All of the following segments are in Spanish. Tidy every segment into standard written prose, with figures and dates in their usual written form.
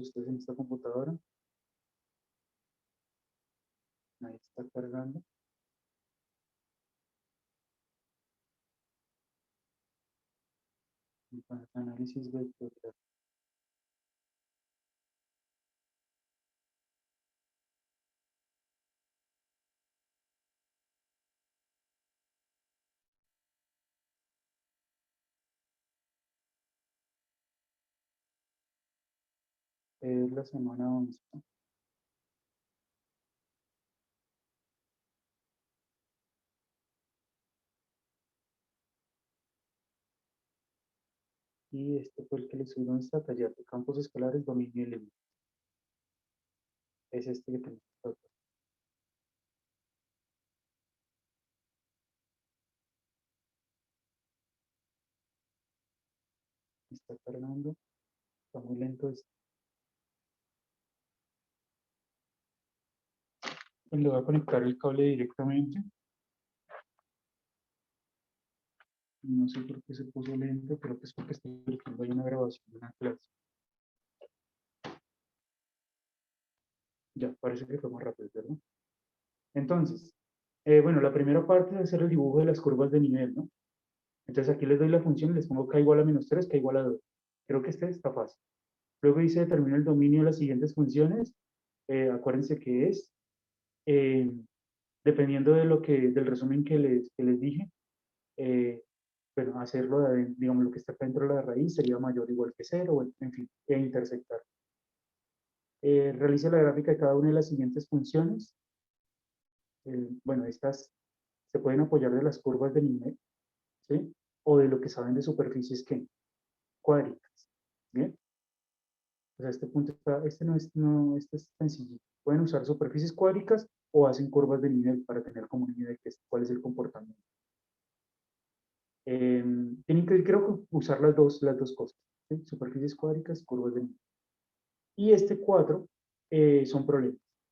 ustedes en esta computadora. Ahí está cargando. Análisis vectorial. Es la semana 11. Y este fue el que le subió esta taller de campos escalares, dominio y límite. Es este que tenemos acá. Está cargando. Está muy lento esto. Pues le voy a conectar el cable directamente. No sé por qué se puso lento, pero es porque estoy verificando ahí una grabación de una clase. Ya, parece que fue más rápido, ¿verdad? Entonces, bueno, la primera parte es hacer el dibujo de las curvas de nivel, ¿no? Entonces aquí les doy la función, les pongo k igual a -3, k igual a 2. Creo que este está fácil. Luego dice determina el dominio de las siguientes funciones. Acuérdense que es, eh, dependiendo de del resumen que les dije, eh, bueno, hacerlo, digamos, lo que está dentro de la raíz sería mayor o igual que 0, en fin, e intersectar. Realiza la gráfica de cada una de las siguientes funciones. Bueno, estas se pueden apoyar de las curvas de nivel, ¿sí? O de lo que saben de superficies que cuádricas, ¿bien? O sea, este punto está, este no es, no, este es sencillo. Pueden usar superficies cuádricas o hacen curvas de nivel para tener como una idea de cuál es el comportamiento. Tienen que, creo que usar las dos cosas, ¿sí? Superficies cuádricas, curvas de nivel. Y este 4 son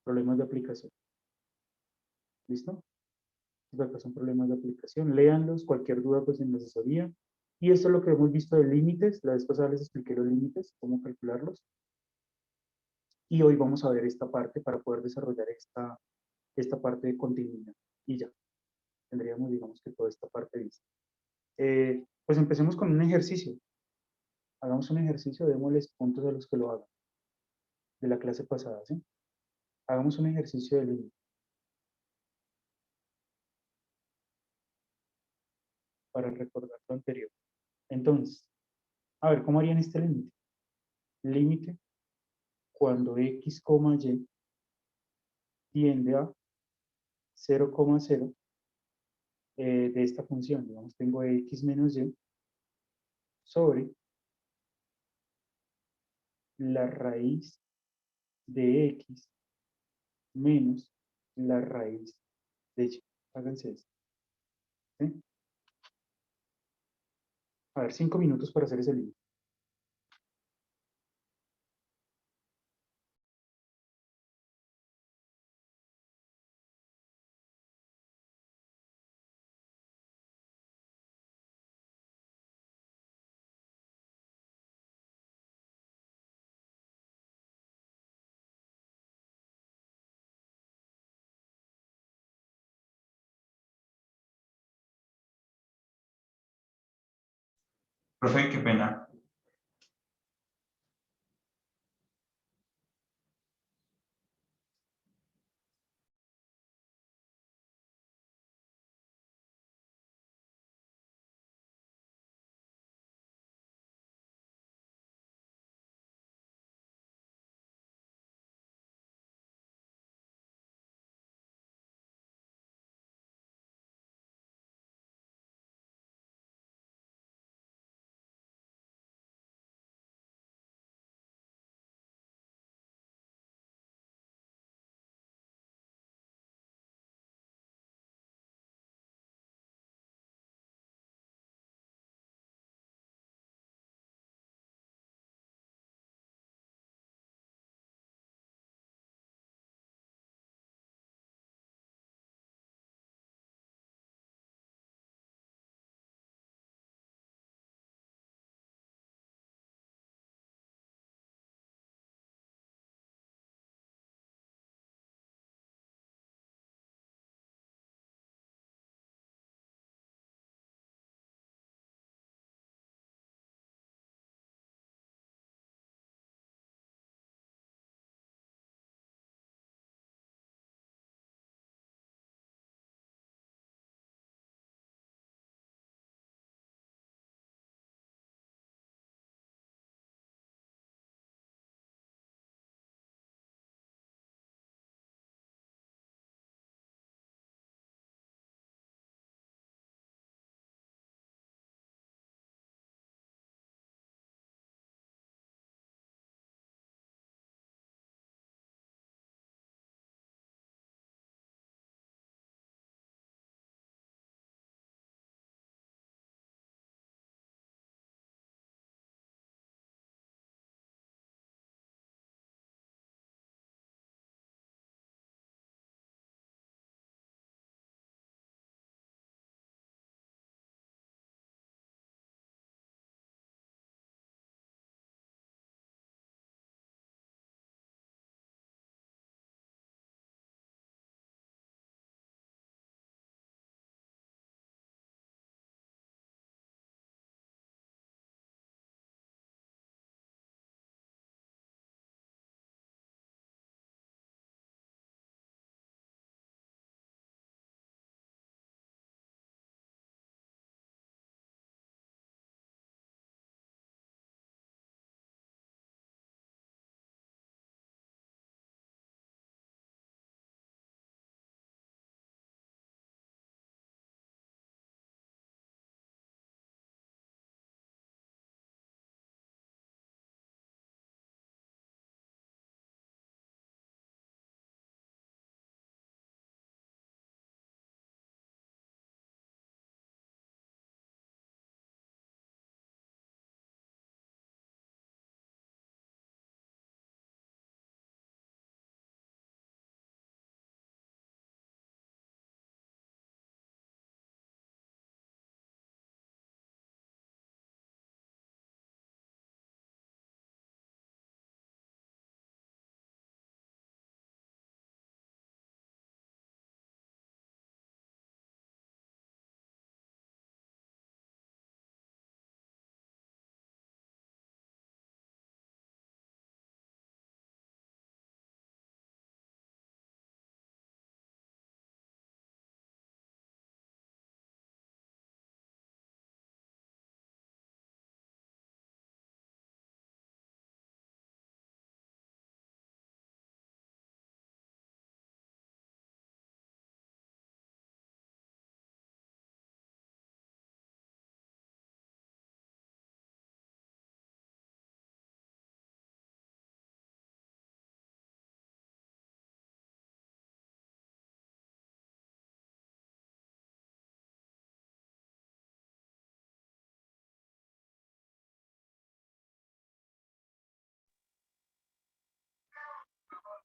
problemas de aplicación. ¿Listo? Acá son problemas de aplicación. Léanlos, cualquier duda pues en la asesoría. Y esto es lo que hemos visto de límites. La vez pasada les expliqué los límites, cómo calcularlos. Y hoy vamos a ver esta parte para poder desarrollar esta parte de continuidad. Y ya, tendríamos, digamos, que toda esta parte lista. Pues empecemos con un ejercicio. Hagamos un ejercicio, démosles puntos a los que lo hagan, de la clase pasada, ¿sí? Hagamos un ejercicio de límite para recordar lo anterior. Entonces, a ver, ¿cómo harían este límite? Límite cuando x, y tiende a 0,0 de esta función. Digamos, tengo x menos y sobre la raíz de x menos la raíz de y. Háganse esto, ¿sí? A ver, 5 minutos para hacer ese límite. Profe, qué pena.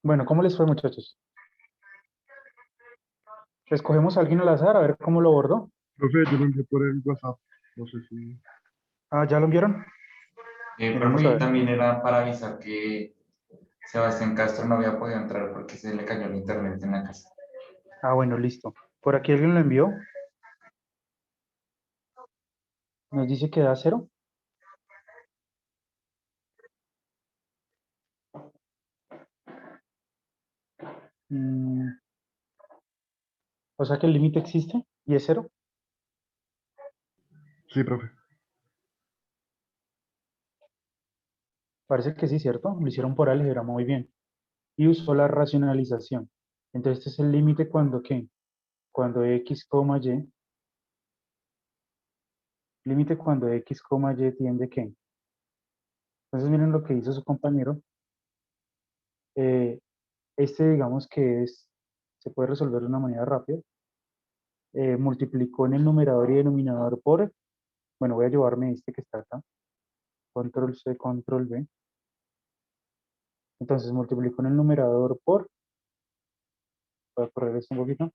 Bueno, ¿cómo les fue, muchachos? Escogemos a alguien al azar a ver cómo lo bordó. Profe, yo lo envié por el WhatsApp. No sé si. Ah, ¿ya lo vieron? Profe, Miremos a y ver. también era para avisar que Sebastián Castro no había podido entrar porque se le cayó el internet en la casa. Ah, bueno, listo. Por aquí alguien lo envió. Nos dice que da cero. Mm, o sea que el límite existe y es cero. Sí, profe. Parece que sí, ¿cierto? Lo hicieron por álgebra, muy bien. Y usó la racionalización. Entonces, este es el límite cuando ¿qué? Cuando x, y. Límite cuando x, y tiende ¿qué? Entonces, miren lo que hizo su compañero. Eh, este, digamos que se puede resolver de una manera rápida. Multiplicó en el numerador y denominador por, bueno, voy a llevarme este que está acá. Control C, control V. Entonces, multiplicó en el numerador por, voy a correr esto un poquito.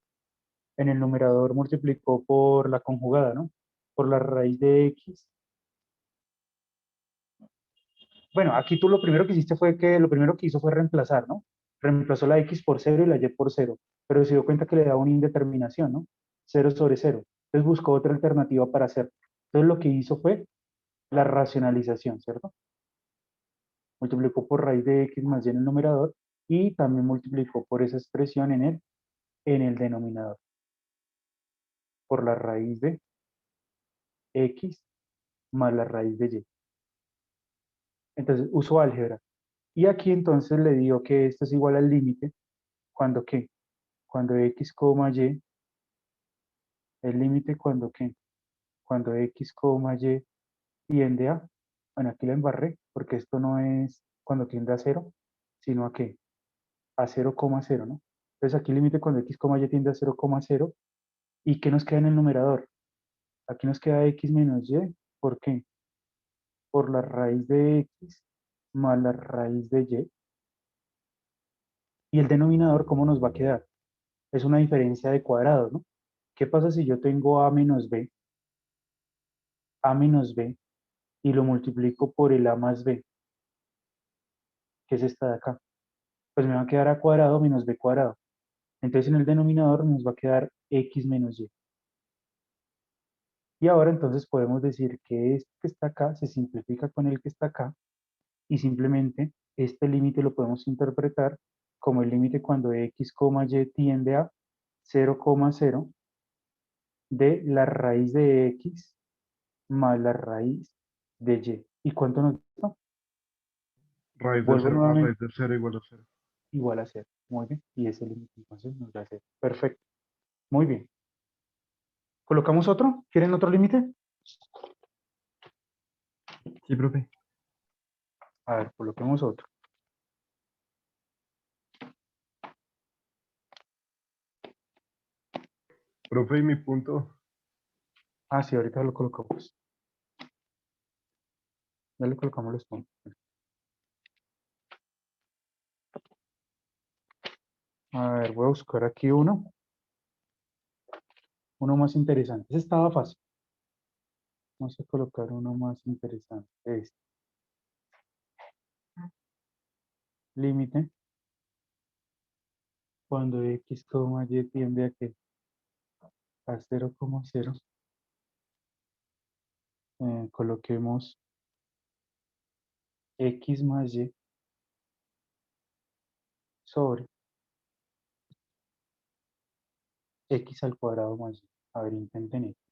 En el numerador multiplicó por la conjugada, ¿no? Por la raíz de x. Bueno, aquí tú lo primero que hiciste fue que lo primero que hizo fue reemplazar, ¿no? Reemplazó la x por cero y la y por cero, pero se dio cuenta que le daba una indeterminación, ¿no? Cero sobre cero. Entonces buscó otra alternativa para hacer. Entonces lo que hizo fue la racionalización, ¿cierto? Multiplicó por raíz de x más y en el numerador y también multiplicó por esa expresión en el denominador, por la raíz de x más la raíz de y. Entonces usó álgebra. Y aquí entonces le dio que esto es igual al límite cuando qué, cuando x, y, el límite cuando qué, cuando x, y tiende a, bueno, aquí la embarré porque esto no es cuando tiende a cero, sino a qué, a 0,0, ¿no? Entonces aquí el límite cuando x, y tiende a 0,0. ¿Y qué nos queda en el numerador? Aquí nos queda x menos y. ¿Por qué? Por la raíz de x más la raíz de y. Y el denominador, ¿cómo nos va a quedar? Es una diferencia de cuadrados, ¿no? ¿Qué pasa si yo tengo a menos b y lo multiplico por el a más b, que es esta de acá? Pues me va a quedar a cuadrado menos b cuadrado. Entonces en el denominador nos va a quedar x menos y. Y ahora entonces podemos decir que este que está acá se simplifica con el que está acá y simplemente este límite lo podemos interpretar como el límite cuando x, y tiende a 0,0 de la raíz de x más la raíz de y. ¿Y cuánto nos da? Raíz de Vuelvo cero más nuevamente, raíz de cero igual a cero. igual a 0. Muy bien. Y ese límite entonces nos da 0. Perfecto. Muy bien. ¿Colocamos otro? ¿Quieren otro límite? Sí, profe. A ver, coloquemos otro. Profe, y mi punto. Ah, sí, ahorita lo colocamos. Ya le colocamos los puntos. A ver, voy a buscar aquí uno más interesante. Ese estaba fácil. Vamos a colocar uno más interesante. Este. Límite cuando x, y tiende a que a 0,0. Coloquemos x más y sobre x al cuadrado más y. A ver, intenten esto.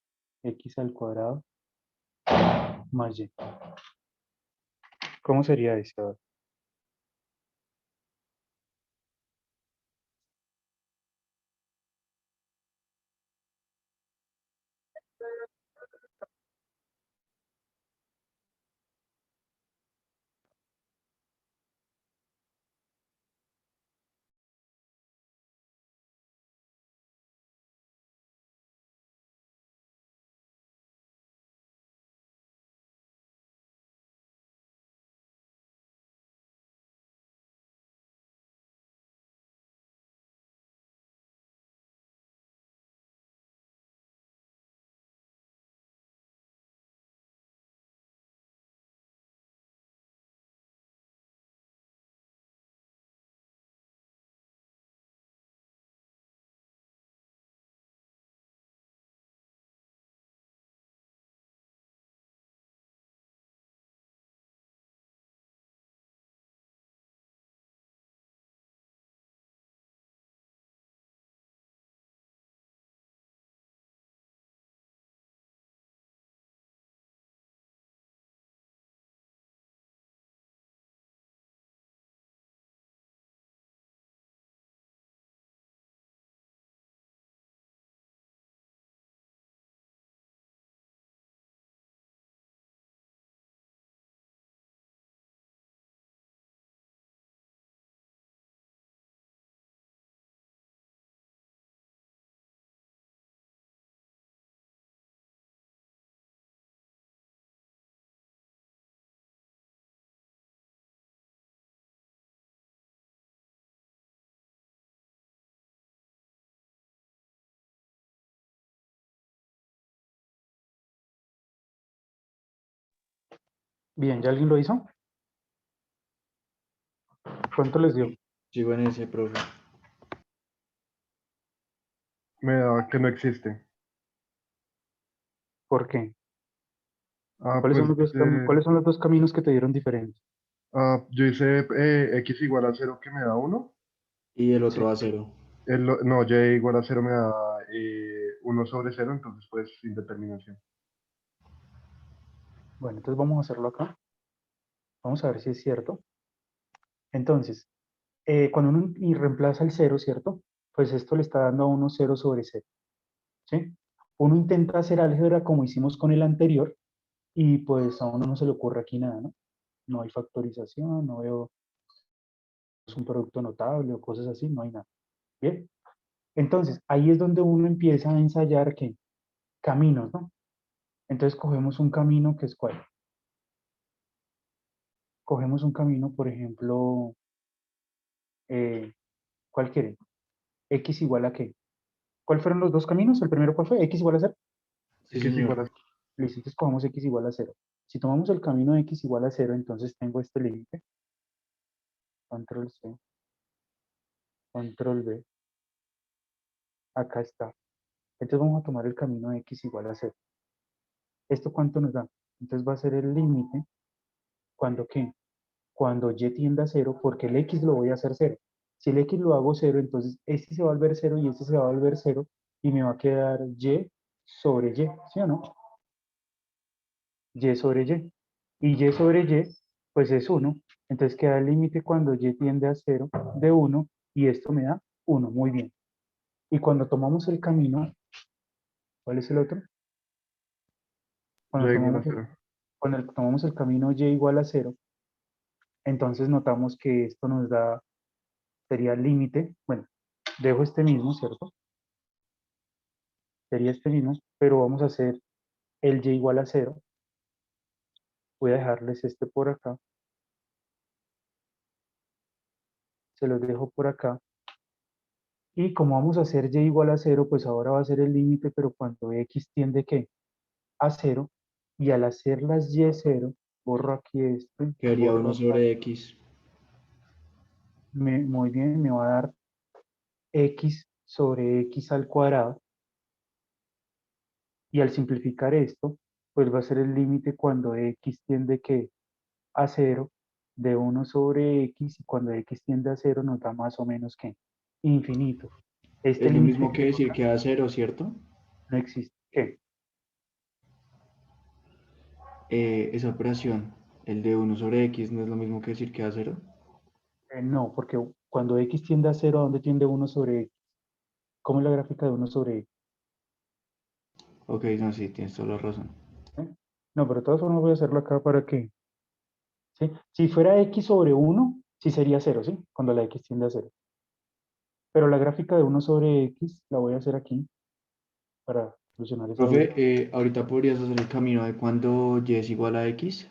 X al cuadrado más y. ¿Cómo sería esto? A ver. Bien, ¿ya alguien lo hizo? ¿Cuánto les dio? Sigo en ese, profe. Me da que no existe. ¿Por qué? Ah, ¿Cuáles son pues los dos, cuáles son los dos caminos que te dieron diferentes? yo hice x igual a 0 que me da 1. Y el Sí. otro a 0. No, y igual a 0 me da 1 sobre 0, entonces pues indeterminación. Bueno, entonces vamos a hacerlo acá. Vamos a ver si es cierto. Entonces, cuando uno y reemplaza el 0, ¿cierto? Pues esto le está dando a uno 0 sobre 0, ¿sí? Uno intenta hacer álgebra como hicimos con el anterior y pues a uno no se le ocurre aquí nada, ¿no? No hay factorización, no veo un producto notable o cosas así, no hay nada. Bien, entonces ahí es donde uno empieza a ensayar que caminos, ¿no? Entonces cogemos un camino que es ¿cuál? Cogemos un camino, por ejemplo, ¿cuál quieren? X igual a qué. ¿Cuál fueron los dos caminos? ¿El primero cuál fue? X igual a 0. Sí, X igual señor. a Listo, entonces cogemos X igual a 0. Si tomamos el camino de X igual a 0, entonces tengo este límite. Control C, Control V. Acá está. Entonces vamos a tomar el camino de X igual a 0. ¿Esto cuánto nos da? Entonces va a ser el límite cuando ¿qué? Cuando y tiende a 0, porque el x lo voy a hacer 0. Si el x lo hago 0, entonces este se va a volver 0 y este se va a volver 0 y me va a quedar y sobre y, ¿sí o no? Y sobre y. Y sobre y, pues es 1. Entonces queda el límite cuando y tiende a 0 de 1 y esto me da 1. Muy bien. Y cuando tomamos el camino, ¿cuál es el otro? y Cuando igual a tomamos 0. cuando tomamos el camino y igual a 0, entonces notamos que esto nos da, sería el límite, bueno, dejo este mismo, ¿cierto? Sería este mismo, pero vamos a hacer el y igual a 0. Voy a dejarles este por acá, se los dejo por acá. Y como vamos a hacer y igual a 0, pues ahora va a ser el límite, pero cuando x tiende ¿qué? A 0, y al hacer las y 0, borro aquí esto, Quedaría borro 1 acá, sobre X. muy bien, me va a dar x sobre x al cuadrado, y al simplificar esto, pues va a ser el límite cuando x tiende ¿qué? A 0 de 1 sobre x, y cuando x tiende a 0 nos da más o menos que infinito. Este Es lo límite mismo que que tengo decir acá que a 0, ¿cierto? no existe. ¿Qué? Esa operación, el de 1 sobre X, no es lo mismo que decir que a 0. No, porque cuando x tiende a 0, ¿a dónde tiende 1 sobre x? ¿Cómo es la gráfica de 1 sobre x? Ok, no, sí, tienes toda la razón. ¿Eh? No, pero de todas formas voy a hacerlo acá para que, ¿sí? Si fuera x sobre 1, sí sería 0, ¿sí? Cuando la x tiende a 0. Pero la gráfica de 1 sobre x la voy a hacer aquí para solucionar esa duda. Profe, ahorita podrías hacer el camino de cuando Y es igual a X.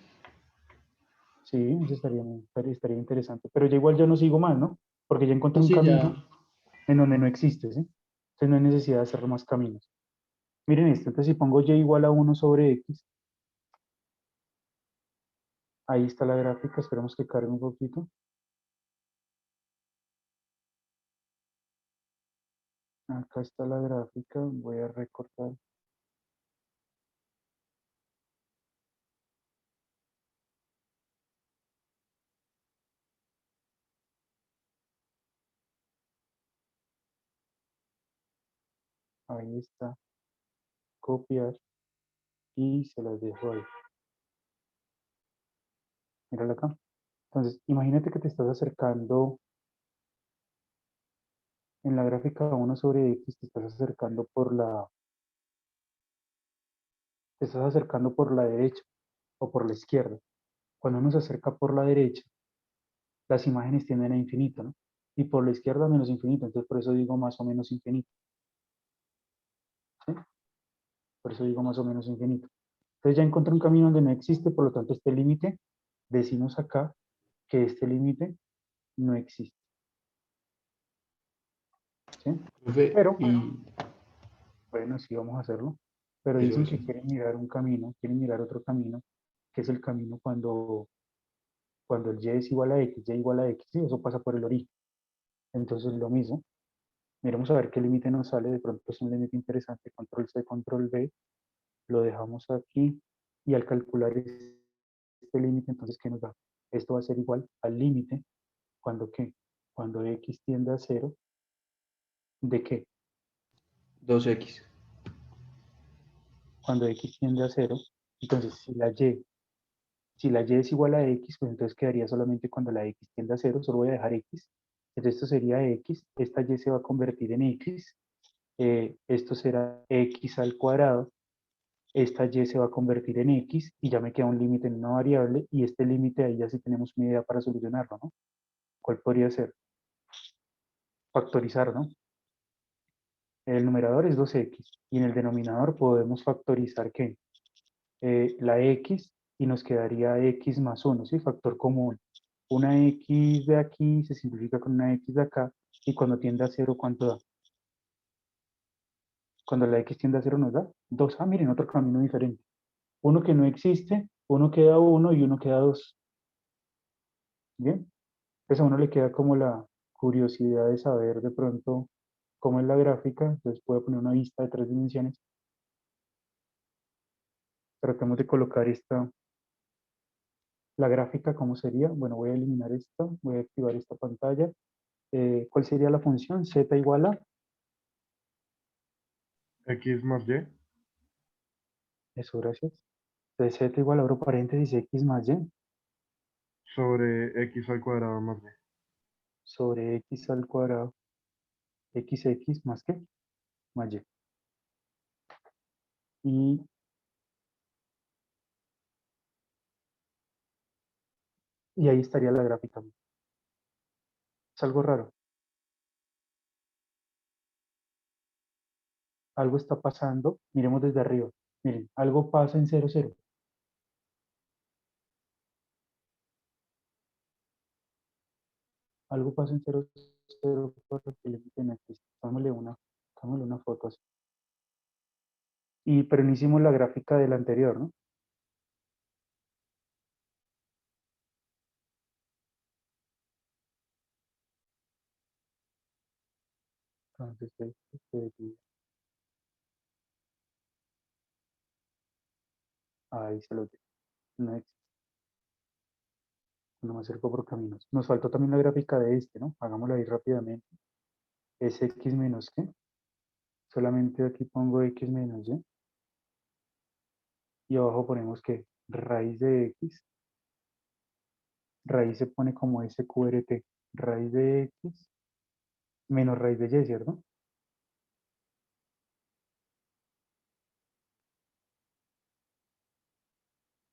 Sí, eso estaría interesante. Pero ya igual yo no sigo más, ¿no? Porque ya encontré un Así camino ya. en donde no existe, ¿sí? Entonces no hay necesidad de hacer más caminos. Miren esto, entonces si pongo y igual a 1 sobre x, ahí está la gráfica, esperemos que cargue un poquito. Acá está la gráfica, voy a recortar. Ahí está, copiar y se las dejo ahí. Míralo acá. Entonces, imagínate que te estás acercando en la gráfica 1 sobre x, te estás acercando por la derecha o por la izquierda. Cuando uno se acerca por la derecha, las imágenes tienden a infinito, ¿no? Y por la izquierda menos infinito, entonces por eso digo más o menos infinito, ¿sí? Por eso digo más o menos infinito. Entonces ya encontré un camino donde no existe, por lo tanto este límite, decimos acá que este límite no existe, ¿sí? Profe, Pero, y bueno, sí vamos a hacerlo, pero eso, dicen eso. que quieren mirar un camino, quieren mirar otro camino, que es el camino cuando el y es igual a x, y igual a x, ¿sí? Eso pasa por el origen. Entonces lo mismo, miremos a ver qué límite nos sale, de pronto es un límite interesante, control C, control V, lo dejamos aquí, y al calcular este límite, entonces, ¿qué nos da? Esto va a ser igual al límite, ¿cuando qué? Cuando x tiende a 0, ¿de qué? 2x. Cuando x tiende a 0, entonces si la y es igual a x, pues entonces quedaría solamente cuando la x tiende a 0, solo voy a dejar x, entonces esto sería x, esta y se va a convertir en x, esto será x al cuadrado, esta y se va a convertir en x, y ya me queda un límite en una variable, y este límite ahí ya sí tenemos una idea para solucionarlo, ¿no? ¿Cuál podría ser? Factorizar, ¿no? El numerador es 2x, y en el denominador podemos factorizar, ¿qué? La x, y nos quedaría x más 1, ¿sí? Factor común. Una x de aquí se simplifica con una x de acá, y cuando tiende a 0, ¿cuánto da? Cuando la x tiende a 0 nos da 2. Ah, miren, otro camino diferente. Uno que no existe, uno queda 1 y uno queda 2. Bien, pues a uno le queda como la curiosidad de saber de pronto cómo es la gráfica, entonces puedo poner una vista de 3 dimensiones. Tratemos de colocar la gráfica, ¿cómo sería? Bueno, voy a eliminar esto, voy a activar esta pantalla. ¿Cuál sería la función? Z igual a, X más Y eso, gracias. Entonces z igual, abro paréntesis, x más y sobre X al cuadrado más Y. sobre x al cuadrado, xx más qué, más y. Y ahí estaría la gráfica. Es algo raro. Algo está pasando. Miremos desde arriba. Miren, algo pasa en 0, 0. Algo pasa en 0, 0 para que le quiten aquí. Tomémosle una foto así. Pero no hicimos la gráfica del anterior, ¿no? Entonces, ahí se lo dejo. No, no me acerco por caminos. Nos faltó también la gráfica de este, ¿no? Hagámoslo ahí rápidamente. Es x menos qué. Solamente aquí pongo x menos y. Y abajo ponemos que raíz de x. Raíz se pone como sqrt. Raíz de x menos raíz de y, ¿cierto?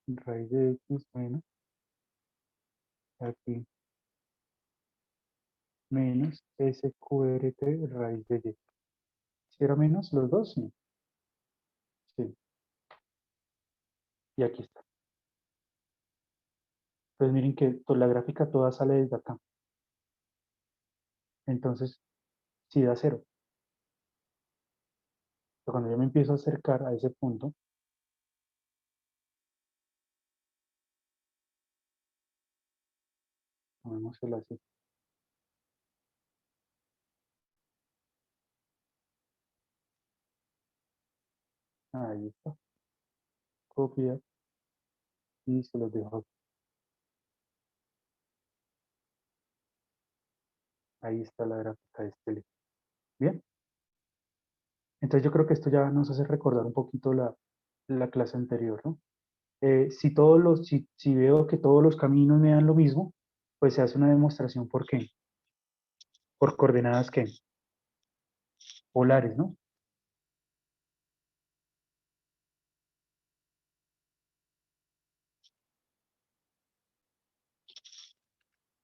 Raíz de x menos aquí menos sqrt raíz de y. ¿Si era menos los dos? Sí. Sí. Y aquí está. Entonces miren que la gráfica toda sale desde acá. Entonces, si da cero. Pero cuando yo me empiezo a acercar a ese punto, vamos a así. Ahí está. Copiar y se los dejo aquí. Ahí está la gráfica de este libro. Bien. Entonces yo creo que esto ya nos hace recordar un poquito la clase anterior, ¿no? Si veo que todos los caminos me dan lo mismo, pues se hace una demostración. ¿Por qué? Por coordenadas ¿qué? Polares, ¿no?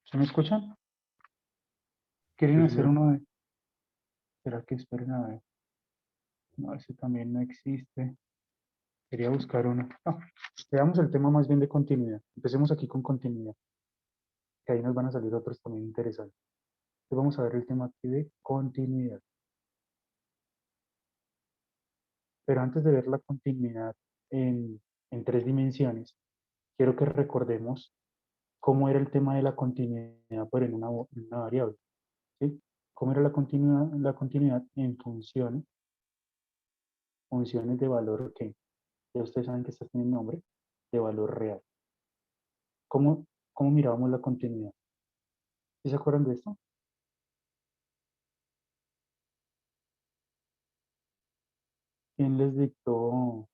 ¿Se me escuchan? ¿Quieren Sí, hacer señor. uno de? ¿Será que esperen a ver? No, ese también no existe. Quería buscar uno. No, veamos el tema más bien de continuidad. Empecemos aquí con continuidad, que ahí nos van a salir otros también interesantes. Entonces vamos a ver el tema aquí de continuidad. Pero antes de ver la continuidad en 3 dimensiones, quiero que recordemos cómo era el tema de la continuidad por en una variable. ¿Sí? ¿Cómo era la continuidad en funciones de valor que ya ustedes saben que estas tienen nombre, de valor real? ¿Cómo mirábamos la continuidad? ¿Sí se acuerdan de esto? ¿Quién les dictó?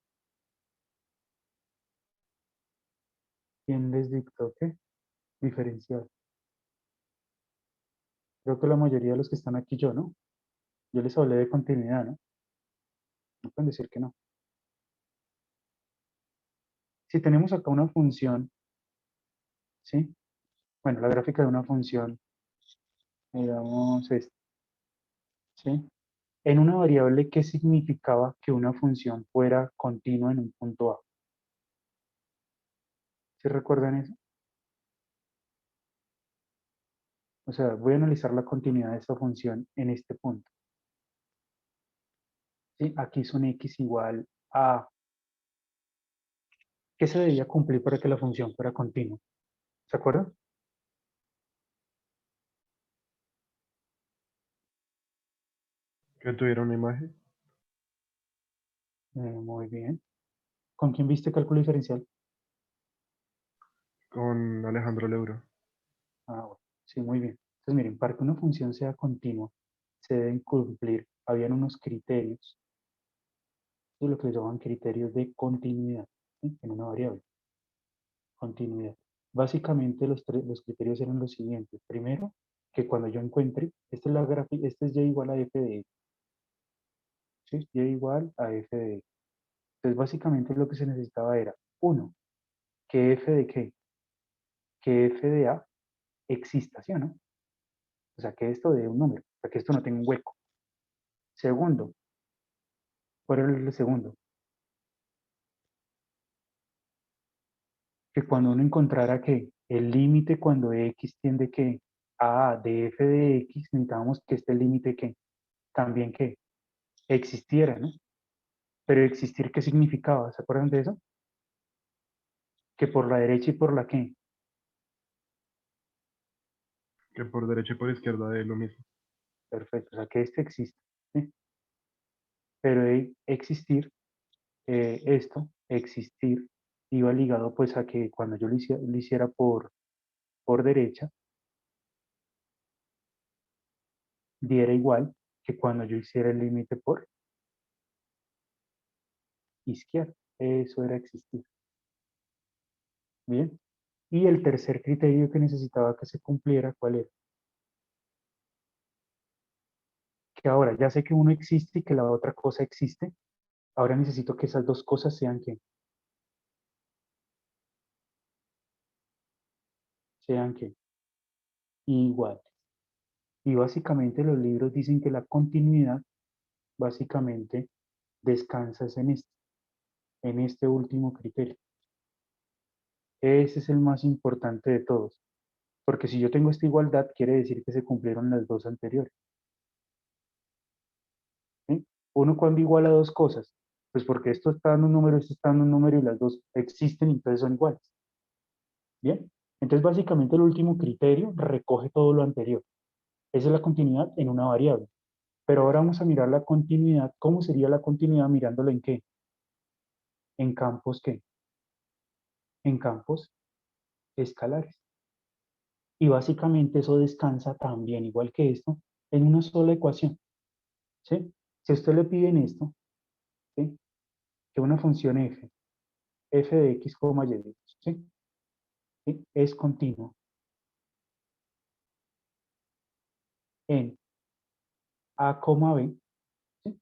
¿Quién les dictó qué? Diferencial. Creo que la mayoría de los que están aquí yo, ¿no? Yo les hablé de continuidad, ¿no? No pueden decir que no. Si tenemos acá una función, ¿sí? Bueno, la gráfica de una función, digamos esta, ¿sí? En una variable, ¿qué significaba que una función fuera continua en un punto A? ¿Sí recuerdan eso? O sea, voy a analizar la continuidad de esta función en este punto. ¿Sí? Aquí son x igual a... ¿Qué se debía cumplir para que la función fuera continua? ¿Se acuerdan? Que tuviera una imagen Muy bien. ¿Con quién viste cálculo diferencial? con Alejandro Leuro. Ah, bueno. Sí, muy bien. Entonces, miren, para que una función sea continua, se deben cumplir, habían unos criterios, ¿sí? Lo que le llaman criterios de continuidad, ¿sí? En una variable. Continuidad. Básicamente los criterios eran los siguientes. Primero, que cuando yo encuentre, esta es la gráfica, este es y igual a f de x, ¿sí? Y igual a f de x. Entonces, básicamente lo que se necesitaba era, uno, que f de qué, que f de a exista, ¿sí o no? O sea, que esto dé un número, o sea, que esto no tenga un hueco. Segundo, ¿cuál era el segundo? Que cuando uno encontrara que el límite cuando x tiende que a de f de x, necesitábamos que este límite que también que existiera, ¿no? Pero existir, ¿qué significaba? ¿Se acuerdan de eso? Que por la derecha y por la que. Que por derecha y por izquierda de lo mismo. Perfecto, o sea, que este existe, ¿sí? Pero existir, existir, iba ligado pues a que cuando yo lo hiciera por derecha, diera igual que cuando yo hiciera el límite por izquierda. Eso era existir. Bien. Y el tercer criterio que necesitaba que se cumpliera, ¿cuál era? Que ahora ya sé que uno existe y que la otra cosa existe. Ahora necesito que esas dos cosas sean que sean que iguales. Y básicamente los libros dicen que la continuidad básicamente descansa en este último criterio. Ese es el más importante de todos. Porque si yo tengo esta igualdad, quiere decir que se cumplieron las dos anteriores. ¿Sí? Uno cuando iguala dos cosas, pues porque esto está dando un número, esto está dando un número y las dos existen y entonces son iguales. Bien, entonces básicamente el último criterio recoge todo lo anterior. Esa es la continuidad en una variable. Pero ahora vamos a mirar la continuidad. ¿Cómo sería la continuidad mirándola en qué? En campos qué? En campos escalares. Y básicamente eso descansa también, igual que esto, en una sola ecuación. ¿Sí? Si a usted le piden esto, ¿sí? Que una función f de x, y, ¿sí? ¿Sí? Es continua en a, b, ¿sí?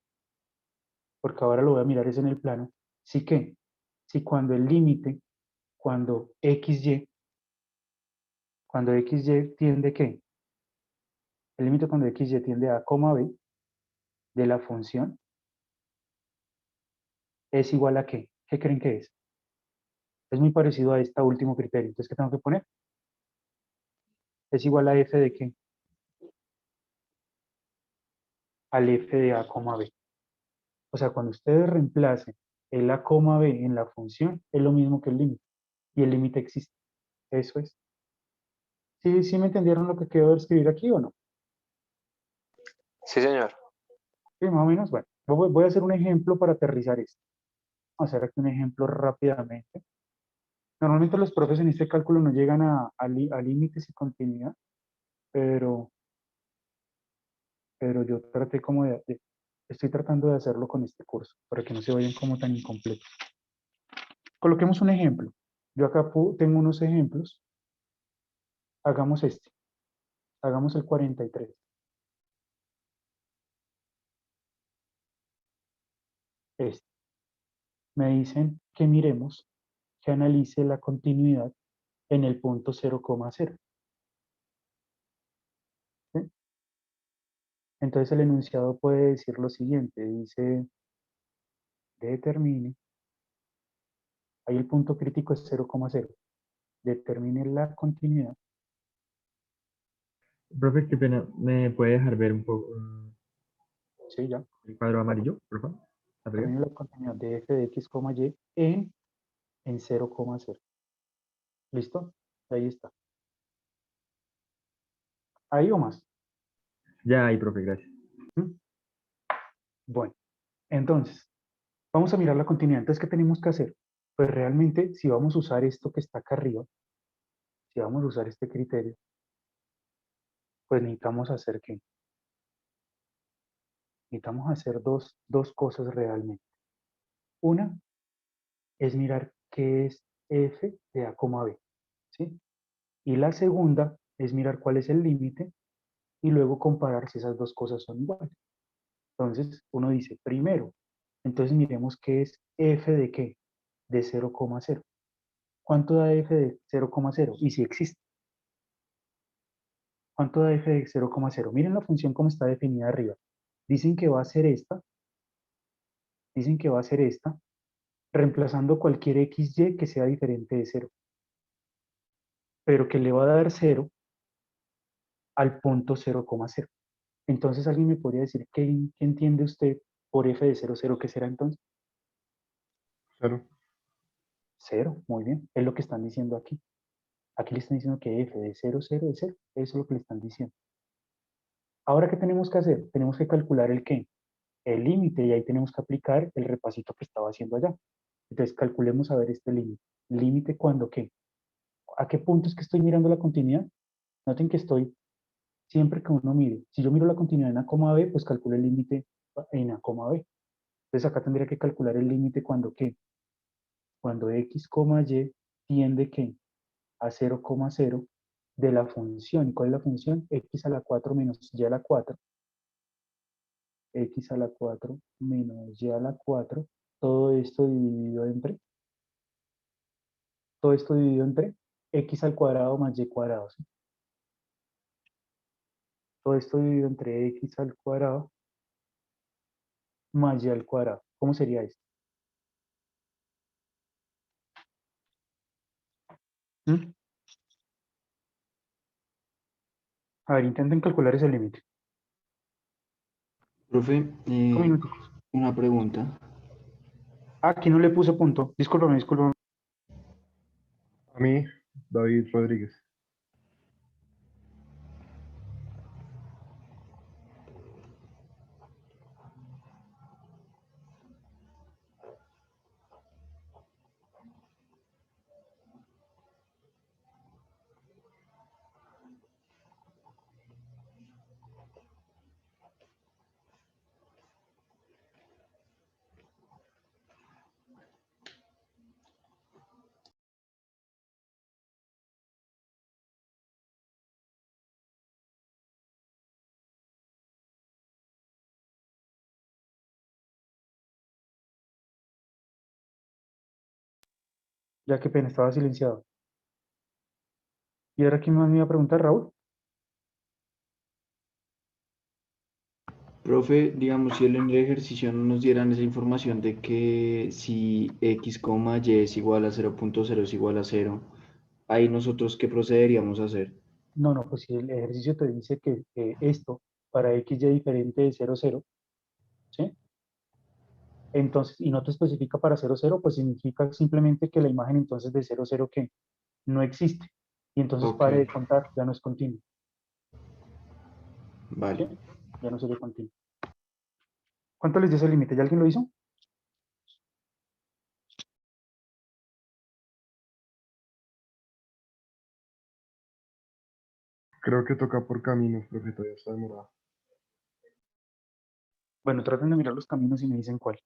Porque ahora lo voy a mirar es en el plano. Sí que, si cuando el límite, cuando xy tiende ¿qué? El límite cuando xy tiende a, b de la función es igual a ¿qué? ¿Qué creen que es? Es muy parecido a este último criterio. Entonces, ¿qué tengo que poner? Es igual a f de ¿qué? Al f de a, b. O sea, cuando ustedes reemplacen el a, b en la función, es lo mismo que el límite. y el límite existe. Eso es. ¿Sí me entendieron lo que quiero escribir aquí o no? Sí, señor. Sí, más o menos. Bueno, voy a hacer un ejemplo para aterrizar esto. Vamos a hacer aquí un ejemplo rápidamente. Normalmente los profes en este cálculo no llegan a límites y continuidad, pero yo traté como estoy tratando de hacerlo con este curso, para que no se vayan como tan incompletos. Coloquemos un ejemplo. Yo acá tengo unos ejemplos. Hagamos este. Hagamos el 43. Este. Me dicen que miremos, que analice la continuidad en el punto 0,0. ¿Sí? Entonces el enunciado puede decir lo siguiente. Dice, determine, ahí el punto crítico es 0,0. Determine la continuidad. Profe, qué pena, ¿me puede dejar ver un poco Sí, ya. el cuadro amarillo, por favor? Arriba. Determine la continuidad de f de x, y en 0,0. ¿Listo? Ahí está. ¿Ahí o más? Ya ahí, profe, gracias. ¿Mm? Bueno, entonces, vamos a mirar la continuidad. Entonces, ¿qué tenemos que hacer? Pues realmente, si vamos a usar esto que está acá arriba, si vamos a usar este criterio, pues necesitamos hacer ¿qué? Necesitamos hacer dos cosas realmente. Una es mirar qué es f de a, b, ¿sí? Y la segunda es mirar cuál es el límite y luego comparar si esas dos cosas son iguales. Entonces, uno dice, primero, entonces miremos qué es f de qué, de 0,0. ¿Cuánto da f de 0,0? Y si existe. ¿Cuánto da f de 0,0? Miren la función como está definida arriba. Dicen que va a ser esta, reemplazando cualquier xy que sea diferente de 0, pero que le va a dar 0 al punto 0,0. Entonces, ¿alguien me podría decir qué entiende usted por f de 0,0? ¿Qué será entonces? 0. 0, muy bien. Es lo que están diciendo aquí. Aquí le están diciendo que f de 0,0 es 0. Eso es lo que le están diciendo. Ahora, ¿qué tenemos que hacer? Tenemos que calcular el qué. El límite, y ahí tenemos que aplicar el repasito que estaba haciendo allá. Entonces, calculemos a ver este límite. ¿Límite cuando qué? ¿A qué punto es que estoy mirando la continuidad? Noten que estoy, siempre que uno mire, si yo miro la continuidad en A, B, pues calculo el límite en A, B. Entonces, acá tendría que calcular el límite cuando qué. Cuando x, y tiende ¿qué? A 0,0 de la función. ¿Y cuál es la función? X a la 4 menos y a la 4. X a la 4 menos y a la 4. Todo esto dividido entre x al cuadrado más y cuadrado. ¿Sí? Todo esto dividido entre x al cuadrado más y al cuadrado. ¿Cómo sería esto? ¿Mm? A ver, intenten calcular ese límite. Profe, 5 minutos. una pregunta. Aquí no le puse punto. Discúlpame. A mí, David Rodríguez. Ya que pena, estaba silenciado. ¿Y ahora quién más me iba a preguntar, Raúl? Profe, digamos, si en el ejercicio no nos dieran esa información de que si x, y es igual a 0,0 es igual a 0, ahí nosotros qué procederíamos a hacer. No, pues si el ejercicio te dice que esto para x y diferente de 0,0, ¿sí? Entonces, y no te especifica para 0, 0, pues significa simplemente que la imagen entonces de 0, 0 que no existe. Y entonces Ok, pare de contar, ya no es continuo. ¿Sí? vale. Ya no sería continuo. ¿Cuánto les dio ese límite? ¿Ya alguien lo hizo? Creo que toca por caminos, profe, todavía está demorado. Bueno, traten de mirar los caminos y me dicen cuál.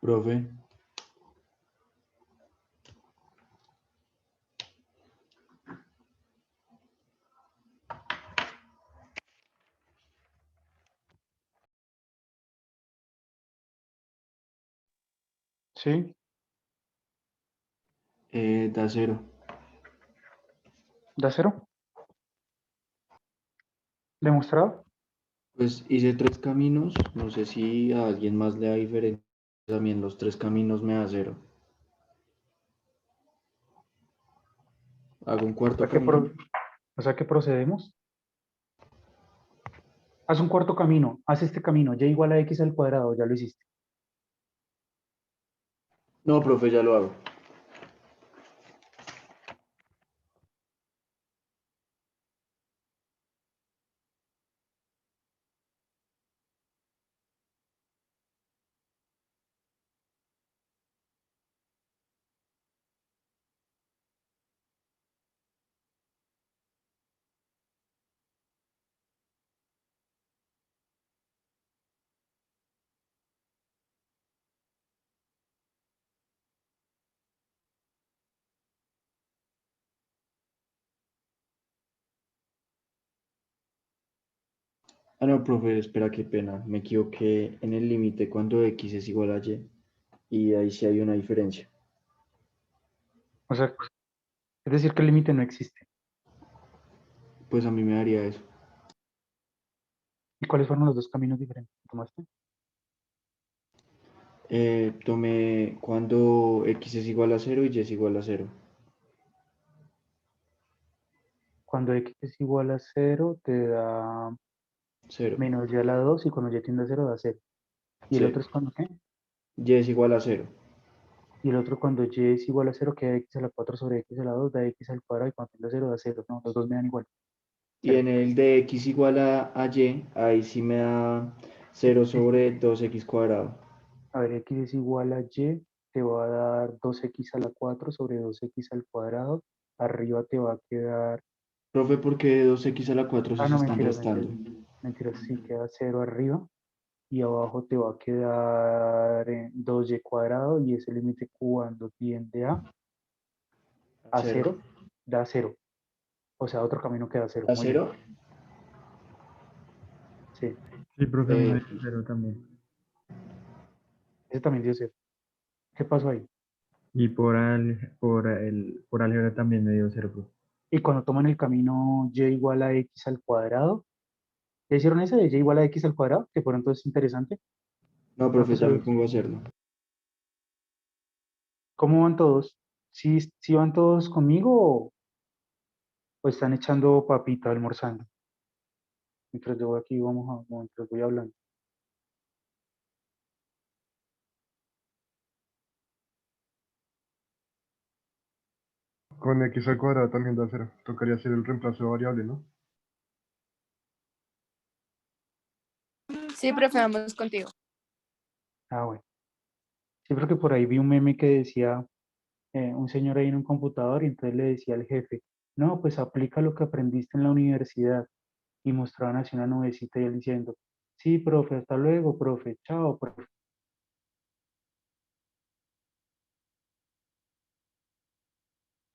Profe, ¿Sí? da 0. ¿Da 0? ¿Demostrado? Pues hice 3 caminos, no sé si a alguien más le da diferencia. También los 3 caminos me da 0. Hago un O cuarto sea que, camino. o sea que procedemos. Haz un cuarto camino, haz este camino, y igual a x al cuadrado, ya lo hiciste. No, profe, ya lo hago. Ah, no, profe, espera, qué pena. Me equivoqué en el límite cuando x es igual a y. Y ahí sí hay una diferencia. O sea, es decir que el límite no existe. Pues a mí me daría eso. ¿Y cuáles fueron los dos caminos diferentes que tomaste? Tomé cuando x es igual a 0 y y es igual a 0. Cuando x es igual a 0, te da 0. menos y a la 2, y cuando y tiende a 0, da 0. ¿Y el Sí. otro es cuando qué? Y es igual a 0. Y el otro cuando y es igual a 0, queda x a la 4 sobre x a la 2, da x al cuadrado, y cuando tiende a 0, da 0. No, los dos me dan igual. Y 0. en el de x igual a y, ahí sí me da 0 Sí. sobre 2x cuadrado. A ver, x es igual a y, te va a dar 2x a la 4 sobre 2x al cuadrado. Arriba te va a quedar... Profe, ¿por qué 2x a la 4 si Ah, se no, están mentiras, restando? mentiras. Mentiras, sí, queda 0 arriba. Y abajo te va a quedar 2y cuadrado, y ese límite cuando tiende a 0. 0, da 0. O sea, otro camino que da 0. ¿A Muy bien. 0? Sí, Sí, profe, a mí Eh, me dio 0 también. ese también dio 0. ¿Qué pasó ahí? Y por álgebra también me dio 0, profe. Y cuando toman el camino y igual a x al cuadrado, ¿ya hicieron ese de y igual a x al cuadrado? Que por entonces es interesante. No, Ah, profe, pues ya a me ver, pongo a hacerlo. ¿cómo van todos? ¿Sí van todos conmigo o están echando papita, almorzando? Mientras yo aquí mientras voy hablando. Con x al cuadrado también da 0. Tocaría hacer el reemplazo de variable, ¿no? Sí, profe, vamos contigo. Ah, bueno. Sí, creo que por ahí vi un meme que decía un señor ahí en un computador y entonces le decía al jefe, no, pues aplica lo que aprendiste en la universidad. Y mostraban así una nubecita y él diciendo, sí, profe, hasta luego, profe, chao, profe.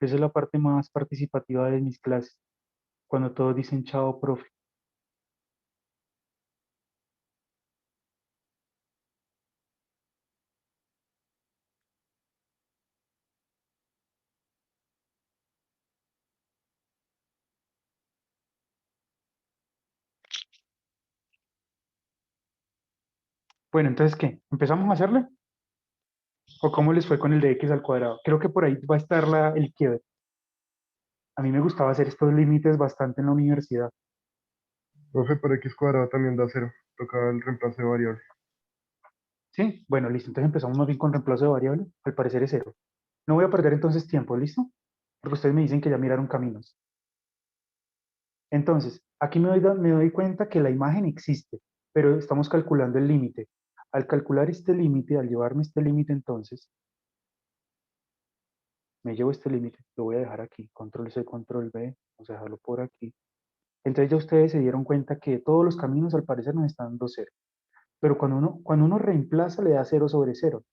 Esa es la parte más participativa de mis clases, cuando todos dicen chao, profe. Bueno, entonces, ¿qué? ¿Empezamos a hacerle? ¿O cómo les fue con el de x al cuadrado? Creo que por ahí va a estar el quiebre. A mí me gustaba hacer estos límites bastante en la universidad. Profe, por x cuadrado también da 0. Toca el reemplazo de variable. ¿Sí? Bueno, listo. Entonces empezamos más bien con reemplazo de variable. Al parecer es 0. No voy a perder entonces tiempo, ¿listo? Porque ustedes me dicen que ya miraron caminos. Entonces, aquí me doy cuenta que la imagen existe, pero estamos calculando el límite. Al calcular este límite, al llevarme este límite, entonces, me llevo este límite, lo voy a dejar aquí, control C, control V, vamos a dejarlo por aquí. Entonces ya ustedes se dieron cuenta que todos los caminos al parecer nos están dando 0. Pero cuando uno reemplaza le da 0 sobre 0,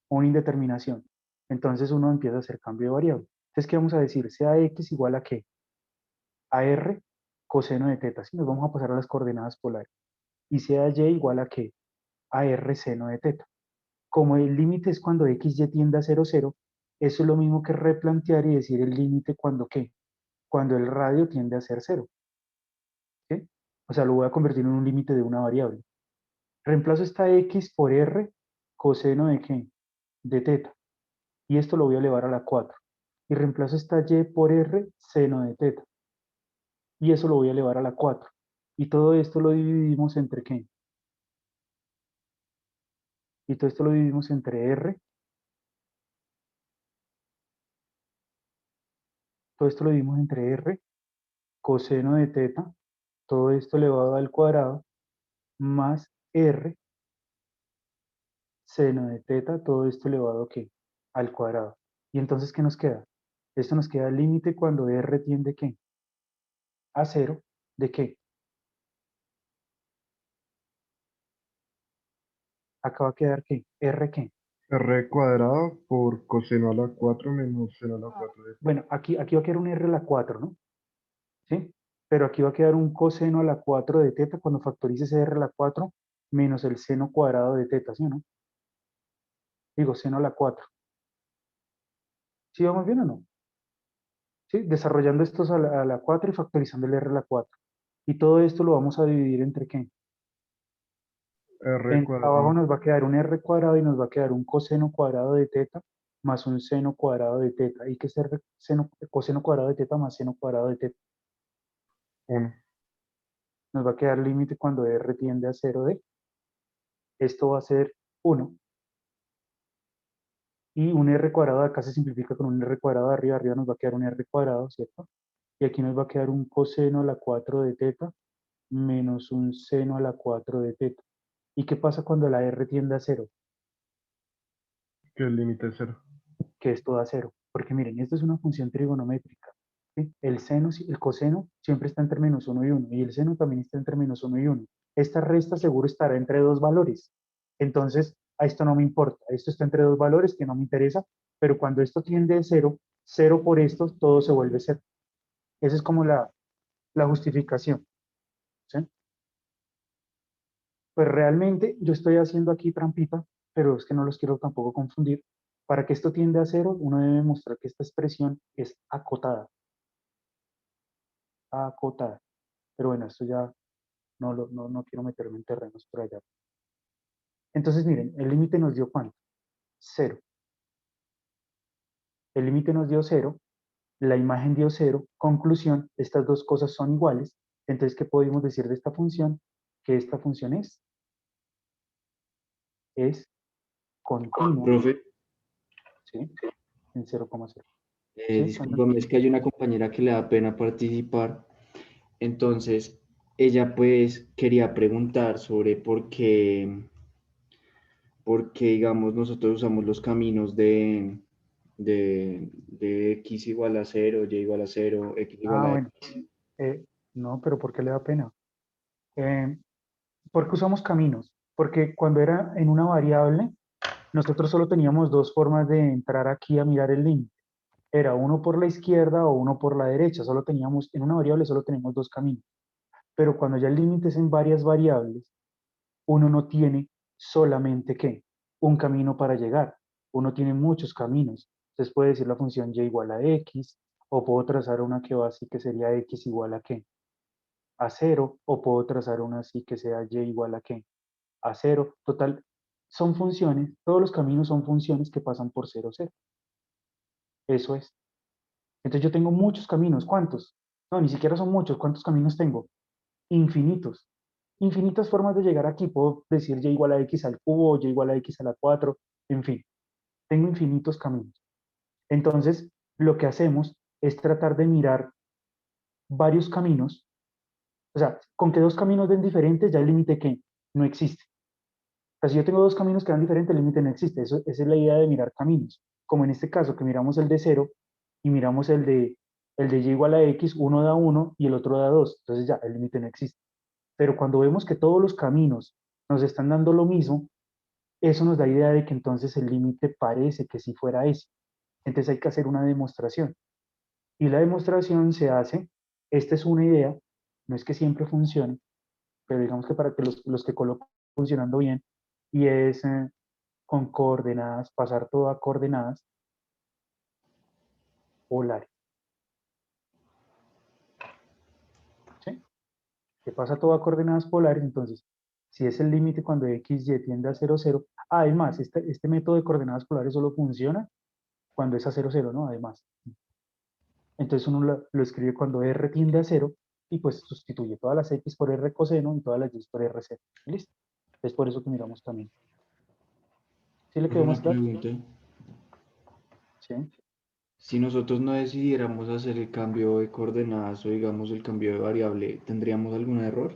o una indeterminación. Entonces uno empieza a hacer cambio de variable. Entonces, ¿qué vamos a decir? Sea x igual a qué? A r coseno de teta. Si nos vamos a pasar a las coordenadas polares. Y sea y igual a qué? A r seno de teta. Como el límite es cuando x y tiende a 0, 0, eso es lo mismo que replantear y decir el límite cuando qué? Cuando el radio tiende a ser 0. ¿Sí? O sea, lo voy a convertir en un límite de una variable. Reemplazo esta x por r coseno de qué? De teta. Y esto lo voy a elevar a la 4. Y reemplazo esta y por r seno de teta. Y eso lo voy a elevar a la 4. Y todo esto lo dividimos entre qué? Y todo esto lo dividimos entre r. Todo esto lo dividimos entre r coseno de teta. Todo esto elevado al cuadrado más r seno de teta. Todo esto elevado ¿qué? Al cuadrado. Y entonces, ¿qué nos queda? Esto nos queda el límite cuando r tiende ¿qué? A 0. ¿De qué? Acá va a quedar ¿qué? R ¿qué? R cuadrado por coseno a la 4 menos seno a la 4 de Bueno, aquí va a quedar un r a la 4, ¿no? ¿Sí? Pero aquí va a quedar un coseno a la 4 de teta cuando factorice ese r a la 4 menos el seno cuadrado de teta, ¿sí o no? Digo, seno a la 4. ¿Sí vamos bien o no? ¿Sí? Desarrollando estos a la 4 y factorizando el r a la 4. Y todo esto lo vamos a dividir entre ¿qué? R Abajo cuadrado. nos va a quedar un r cuadrado y nos va a quedar un coseno cuadrado de teta más un seno cuadrado de teta. ¿Y qué es coseno cuadrado de teta más seno cuadrado de teta? 1. Nos va a quedar límite cuando r tiende a 0 de. Esto va a ser 1. Y un r cuadrado de acá se simplifica con un r cuadrado de arriba. Arriba nos va a quedar un r cuadrado, ¿cierto? Y aquí nos va a quedar un coseno a la 4 de teta menos un seno a la 4 de teta. ¿Y qué pasa cuando la r tiende a 0? Que el límite es 0. Que esto da 0. Porque miren, esto es una función trigonométrica. ¿Sí? El coseno siempre está entre menos 1 y 1. Y el seno también está entre menos 1 y 1. Esta resta seguro estará entre dos valores. Entonces, a esto no me importa. Esto está entre dos valores que no me interesa. Pero cuando esto tiende a 0, 0 por esto, todo se vuelve 0. Esa es como la justificación. ¿Sí? Pues realmente yo estoy haciendo aquí trampita, pero es que no los quiero tampoco confundir. Para que esto tienda a 0, uno debe mostrar que esta expresión es acotada. Acotada. Pero bueno, esto ya no quiero meterme en terrenos por allá. Entonces, miren, el límite nos dio ¿cuánto? 0. El límite nos dio 0, la imagen dio 0. Conclusión, estas dos cosas son iguales. Entonces, ¿qué podemos decir de esta función? Que esta función es continua, Profe, ¿sí? En 0,0. ¿Sí? discúlpame, es que hay una compañera que le da pena participar. Entonces, ella pues quería preguntar sobre por qué, digamos, nosotros usamos los caminos de x igual a 0, y igual a 0, x igual a Bueno, x. no, pero ¿por qué le da pena? ¿Por qué usamos caminos? Porque cuando era en una variable, nosotros solo teníamos dos formas de entrar aquí a mirar el límite. Era uno por la izquierda o uno por la derecha. Solo teníamos, en una variable solo tenemos dos caminos. Pero cuando ya el límite es en varias variables, uno no tiene solamente ¿qué? Un camino para llegar. Uno tiene muchos caminos. Entonces puede decir la función y igual a x, o puedo trazar una que va así que sería x igual a ¿qué? A 0, o puedo trazar una así que sea y igual a ¿qué? A 0. Total, son funciones, todos los caminos son funciones que pasan por 0, 0. Eso es. Entonces yo tengo muchos caminos. ¿Cuántos? No, ni siquiera son muchos. ¿Cuántos caminos tengo? Infinitos. Infinitas formas de llegar aquí. Puedo decir y igual a x al cubo, y igual a x a la 4, en fin. Tengo infinitos caminos. Entonces, lo que hacemos es tratar de mirar varios caminos. O sea, con que dos caminos den diferentes, ya el límite que no existe. O sea, si yo tengo dos caminos que dan diferentes, el límite no existe. Esa es la idea de mirar caminos. Como en este caso, que miramos el de 0 y miramos el de y igual a x, uno da 1 y el otro da 2. Entonces ya, el límite no existe. Pero cuando vemos que todos los caminos nos están dando lo mismo, eso nos da idea de que entonces el límite parece que si fuera ese. Entonces hay que hacer una demostración. Y la demostración se hace, esta es una idea, no es que siempre funcione, pero digamos que para que los que coloco funcionando bien, y es con coordenadas, pasar todo a coordenadas polares. ¿Sí? Que pasa todo a coordenadas polares, entonces, si es el límite cuando x, y tiende a 0, 0, además, este método de coordenadas polares solo funciona cuando es a 0, 0, ¿no? Además. Entonces uno lo escribe cuando r tiende a 0 y pues sustituye todas las x por r coseno y todas las y por r seno. ¿Listo? Es por eso que miramos también. ¿Sí le quedó Una más claro? pregunta. Sí. Si nosotros no decidiéramos hacer el cambio de coordenadas o digamos el cambio de variable, ¿tendríamos algún error?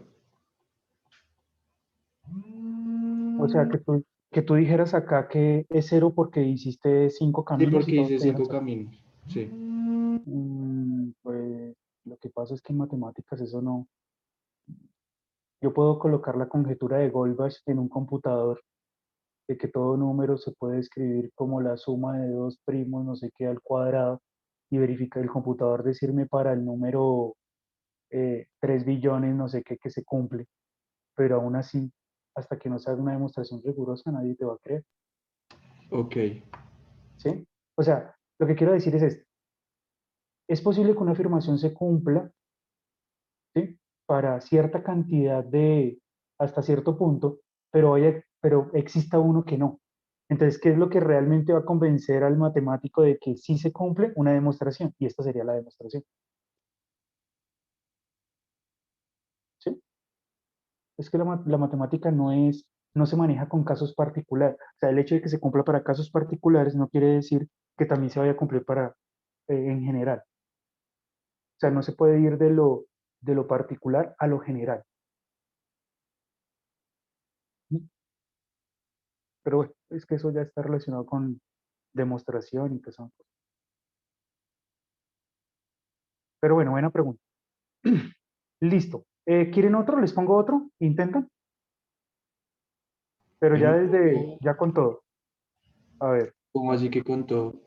O sea, que tú dijeras acá que es 0 porque hiciste 5 Sí, caminos y porque todos hice te dieron 5 0. caminos. Sí. Pues lo que pasa es que en matemáticas eso no. Yo puedo colocar la conjetura de Goldbach en un computador de que todo número se puede escribir como la suma de dos primos, no sé qué, al cuadrado, y verificar el computador decirme para el número 3 billones, no sé qué, que se cumple, pero aún así, hasta que no se haga una demostración rigurosa, nadie te va a creer, Ok. ¿sí? O sea, lo que quiero decir es esto, es posible que una afirmación se cumpla, ¿sí? Para cierta cantidad hasta cierto punto, pero exista uno que no. Entonces, ¿qué es lo que realmente va a convencer al matemático de que sí se cumple? Una demostración, y esta sería la demostración, ¿sí? Es que la matemática no se maneja con casos particulares. O sea, el hecho de que se cumpla para casos particulares no quiere decir que también se vaya a cumplir en general. O sea, no se puede ir de lo particular a lo general. Pero bueno, es que eso ya está relacionado con demostración y que son. Pero bueno, buena pregunta. Listo. ¿Quieren otro? ¿Les pongo otro? ¿Intentan? Pero ya ya con todo. A ver, ¿Cómo así que contó?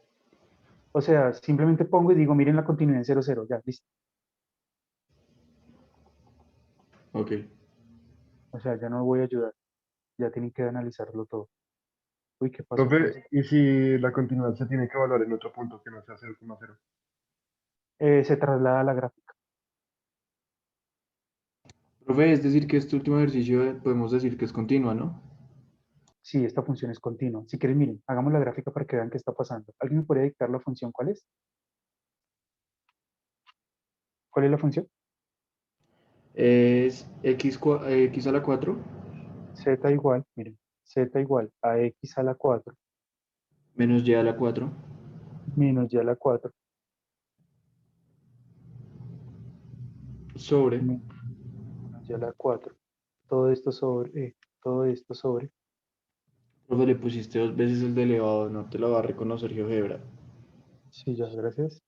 o sea, simplemente pongo y digo, miren la continuidad en 0, 0, ya, listo. Ok. O sea, ya no voy a ayudar, ya tienen que analizarlo todo. Uy, ¿qué pasó? Profe, ¿y si la continuidad se tiene que evaluar en otro punto que no sea 0,0? Se traslada a la gráfica. Profe, es decir que este último ejercicio podemos decir que es continua, ¿no? Sí, esta función es continua. Si quieren, miren, hagamos la gráfica para que vean qué está pasando. ¿Alguien me podría dictar la función? ¿Cuál es? ¿Cuál es la función? Es x a la 4 Z igual, miren, Z igual a X a la 4 menos y a la 4 menos Y a la 4 sobre. menos Y a la 4. Todo esto sobre, Profe, le pusiste dos veces el de elevado, no te lo va a reconocer GeoGebra. sí, ya, gracias.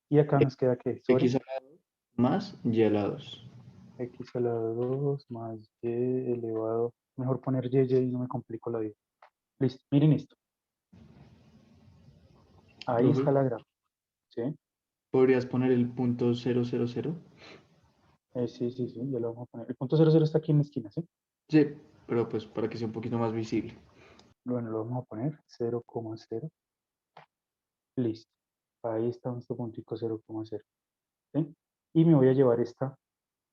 Y acá nos queda que sobre X a la 2 más y a la 2. X a la 2 más Y elevado. Mejor poner Y y no me complico la vida. Listo, miren esto. Ahí Profe, está la gráfica, ¿sí? ¿podrías poner el punto 000? Sí, sí, sí, ya lo vamos a poner. El punto 00 está aquí en la esquina, ¿sí? Sí, pero pues para que sea un poquito más visible. Bueno, lo vamos a poner 0,0. Listo. Ahí está nuestro puntico 0,0. ¿Sí? Y me voy a llevar esta.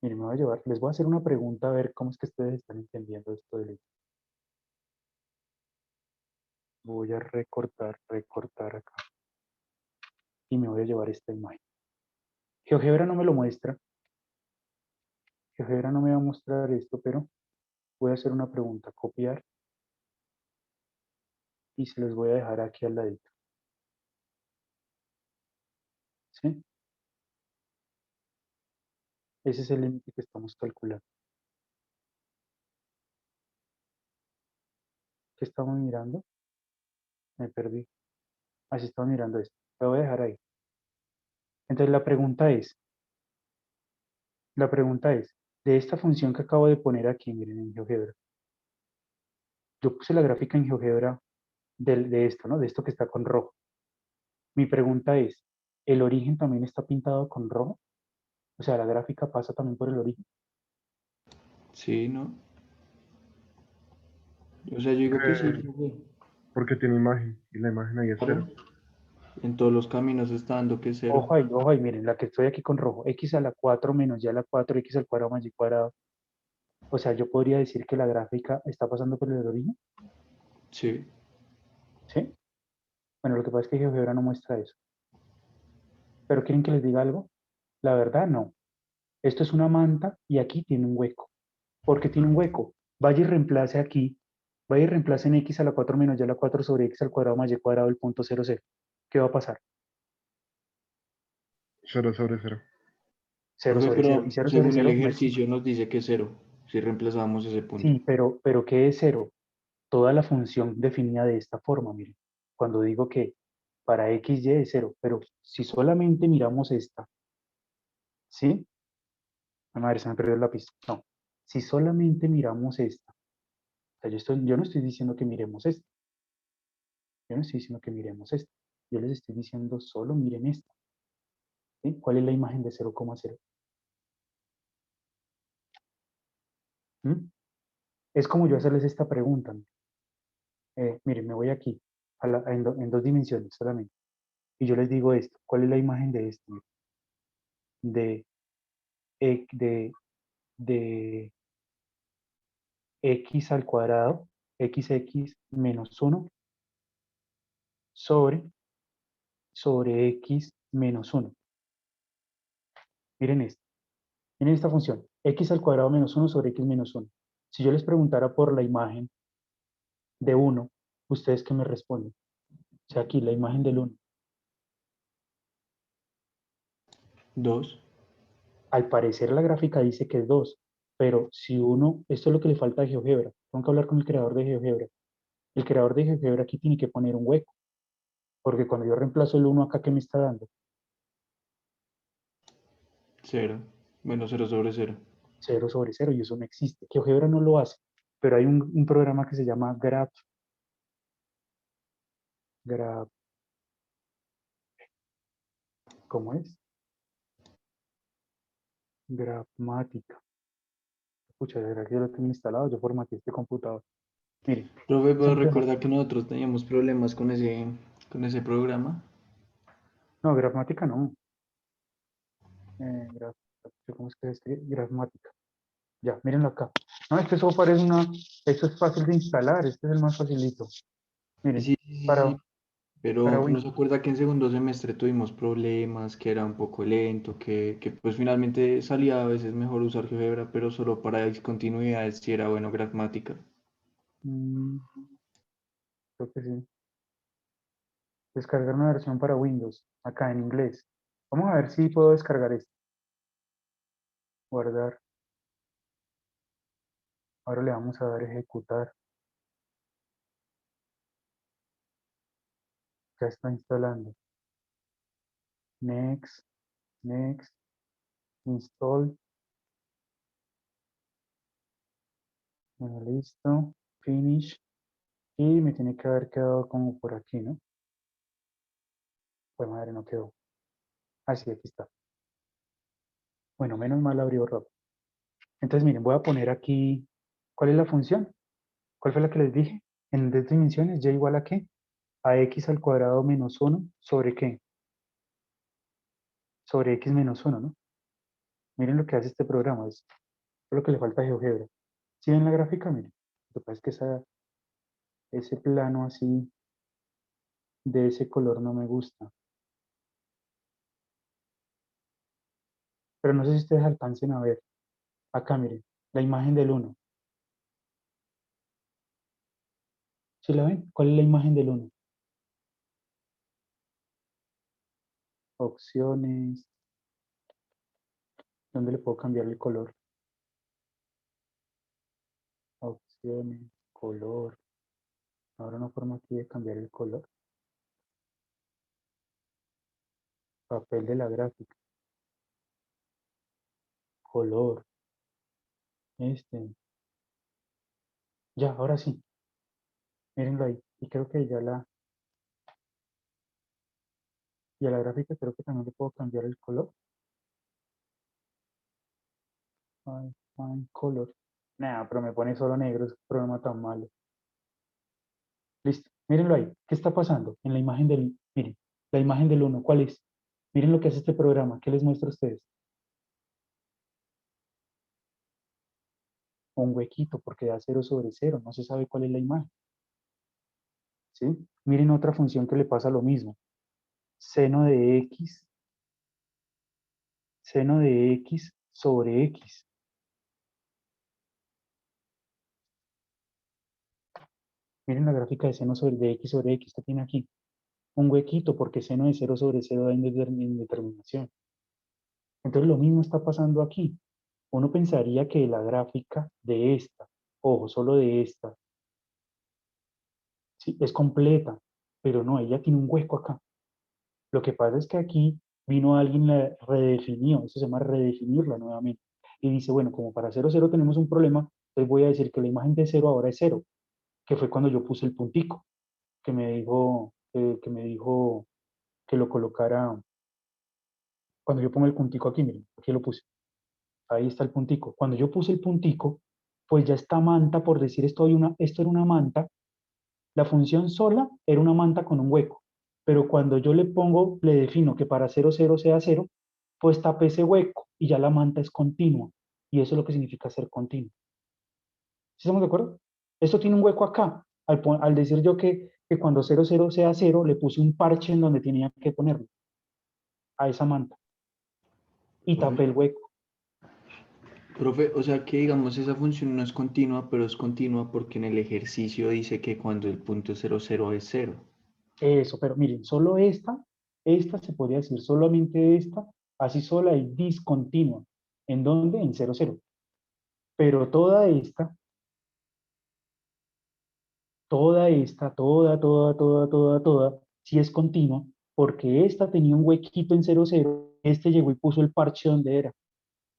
Miren, me voy a llevar. Les voy a hacer una pregunta a ver cómo es que ustedes están entendiendo esto del. Voy a recortar acá. Y me voy a llevar esta imagen. GeoGebra no me lo muestra. GeoGebra no me va a mostrar esto, pero voy a hacer una pregunta. Copiar. Y se los voy a dejar aquí al ladito. ¿Sí? Ese es el límite que estamos calculando. ¿Qué estamos mirando? Me perdí. Así estamos mirando esto. Lo voy a dejar ahí. Entonces la pregunta es, de esta función que acabo de poner aquí, miren, en GeoGebra, yo puse la gráfica en GeoGebra de esto, ¿no? De esto que está con rojo. Mi pregunta es, ¿el origen también está pintado con rojo? O sea, ¿la gráfica pasa también por el origen? Sí, ¿no? O sea, yo digo que sí, profe. Porque tiene imagen y la imagen ahí es Claro. 0. En todos los caminos está dando que es 0. Ojo ahí, miren, la que estoy aquí con rojo, x a la 4 menos y a la 4, x al cuadrado más y cuadrado. O sea, yo podría decir que la gráfica está pasando por el origen, Sí. ¿sí? Bueno, lo que pasa es que GeoGebra no muestra eso. ¿Pero quieren que les diga algo? La verdad, no. Esto es una manta y aquí tiene un hueco. ¿Por qué tiene un hueco? Vaya y reemplace aquí, vaya y reemplace en x a la 4 menos y a la 4 sobre x al cuadrado más y cuadrado del punto 00. ¿Qué va a pasar? 0/0. 0 Profe, sobre 0. Y pero 0 sobre según el 0 no existe. ejercicio nos dice que es 0, si reemplazamos ese punto. Sí, pero ¿qué es 0? Toda la función definida de esta forma, miren. Cuando digo que para x, y es 0, pero si solamente miramos esta, ¿sí? A madre, se me perdió el lápiz. No. Si solamente miramos esta, o sea, yo no estoy diciendo que miremos esta. Yo no estoy diciendo que miremos esta. Yo les estoy diciendo solo miren esta. ¿Sí? ¿Cuál es la imagen de 0,0? ¿Mm? Es como yo hacerles esta pregunta. Miren, me voy aquí, en dos dimensiones solamente. Y yo les digo esto. ¿Cuál es la imagen de esto? De, e- de, de x al cuadrado, xx menos 1 sobre x menos 1. Miren esto. Miren esta función. X al cuadrado menos 1 sobre x menos 1. Si yo les preguntara por la imagen de 1, ¿ustedes qué me responden? O sea, aquí la imagen del 1. 2. Al parecer la gráfica dice que es 2, pero si uno, esto es lo que le falta a GeoGebra. Tengo que hablar con el creador de GeoGebra. El creador de GeoGebra aquí tiene que poner un hueco, porque cuando yo reemplazo el 1 acá, ¿qué me está dando? 0. Bueno, 0 sobre 0. 0 sobre 0 y eso no existe. GeoGebra no lo hace, pero hay un programa que se llama Graph, ¿cómo es? Grafmática. Pucha, de verdad que yo lo tengo instalado, yo formateé este computador. Mire, Profe, pero siempre- recuerda que nosotros teníamos problemas con ese programa. no, gramática no. Graf- ¿Cómo es que se escribe? Gramática. Ya, mírenlo acá. No, este software es esto es fácil de instalar, este es el más facilito. Miren, Sí, sí, sí, para, sí. Pero para no Windows. se acuerda que en segundo semestre tuvimos problemas, que era un poco lento, que pues finalmente salía a veces mejor usar GeoGebra, pero solo para discontinuidades si era bueno gramática. Mm, creo que sí. Descargar una versión para Windows, acá en inglés. Vamos a ver si puedo descargar esto. Guardar. Ahora le vamos a dar ejecutar. Ya está instalando. Next, next, install. Bueno, listo. Finish. Y me tiene que haber quedado como por aquí, ¿no? Pues madre, no quedó. Ah, sí, aquí está. Bueno, menos mal abrió rápido. Entonces, miren, voy a poner aquí, ¿cuál es la función? ¿Cuál fue la que les dije? En tres dimensiones, y igual a qué? A x al cuadrado menos 1 sobre qué? Sobre x menos 1, ¿no? Miren lo que hace este programa, es lo que le falta a GeoGebra. ¿Sí ven la gráfica? Miren, lo que pasa es que ese plano así de ese color no me gusta. Pero no sé si ustedes alcancen a ver. Acá, miren, la imagen del 1. ¿Sí la ven? ¿Cuál es la imagen del 1? Opciones. ¿Dónde le puedo cambiar el color? Opciones, color. Ahora una forma aquí de cambiar el color. Papel de la gráfica. Color. Ya, ahora sí. Mírenlo ahí. Y creo que y a la gráfica creo que también le puedo cambiar el color. Fine color. Nah, pero me pone solo negro. Es un programa tan malo. Listo. Mírenlo ahí. ¿Qué está pasando? En la imagen miren, la imagen del 1. ¿Cuál es? Miren lo que hace este programa. ¿Qué les muestro a ustedes? Un huequito porque da 0 sobre 0. No se sabe cuál es la imagen. ¿Sí? Miren otra función que le pasa lo mismo. Seno de x sobre x. Miren la gráfica de de x sobre x que tiene aquí. Un huequito porque seno de 0 sobre 0 da indeterminación. Entonces lo mismo está pasando aquí. Uno pensaría que la gráfica de esta, ojo, solo de esta, sí, es completa, pero no, ella tiene un hueco acá. Lo que pasa es que aquí vino alguien, la redefinió, eso se llama redefinirla nuevamente. Y dice, bueno, como para 0, 0 tenemos un problema, entonces voy a decir que la imagen de 0 ahora es 0, que fue cuando yo puse el puntico, que me dijo que lo colocara, cuando yo pongo el puntico aquí, miren, aquí lo puse, ahí está el puntico. Cuando yo puse el puntico, pues ya esta manta, por decir esto era una manta, la función sola era una manta con un hueco, pero cuando yo le defino que para 0, 0 sea 0, pues tape ese hueco y ya la manta es continua. Y eso es lo que significa ser continua. ¿Sí estamos de acuerdo? Esto tiene un hueco acá. Al decir yo que cuando 0, 0 sea 0, le puse un parche en donde tenía que ponerlo, a esa manta, y tapé Profe, el hueco. profe, o sea que digamos esa función no es continua, pero es continua porque en el ejercicio dice que cuando el punto 00 es 0. Eso, pero miren, solo esta se podría decir solamente esta, así sola y discontinua. ¿En dónde? En 0, 0. Pero toda, sí es continua, porque esta tenía un huequito en 0, 0, este llegó y puso el parche donde era.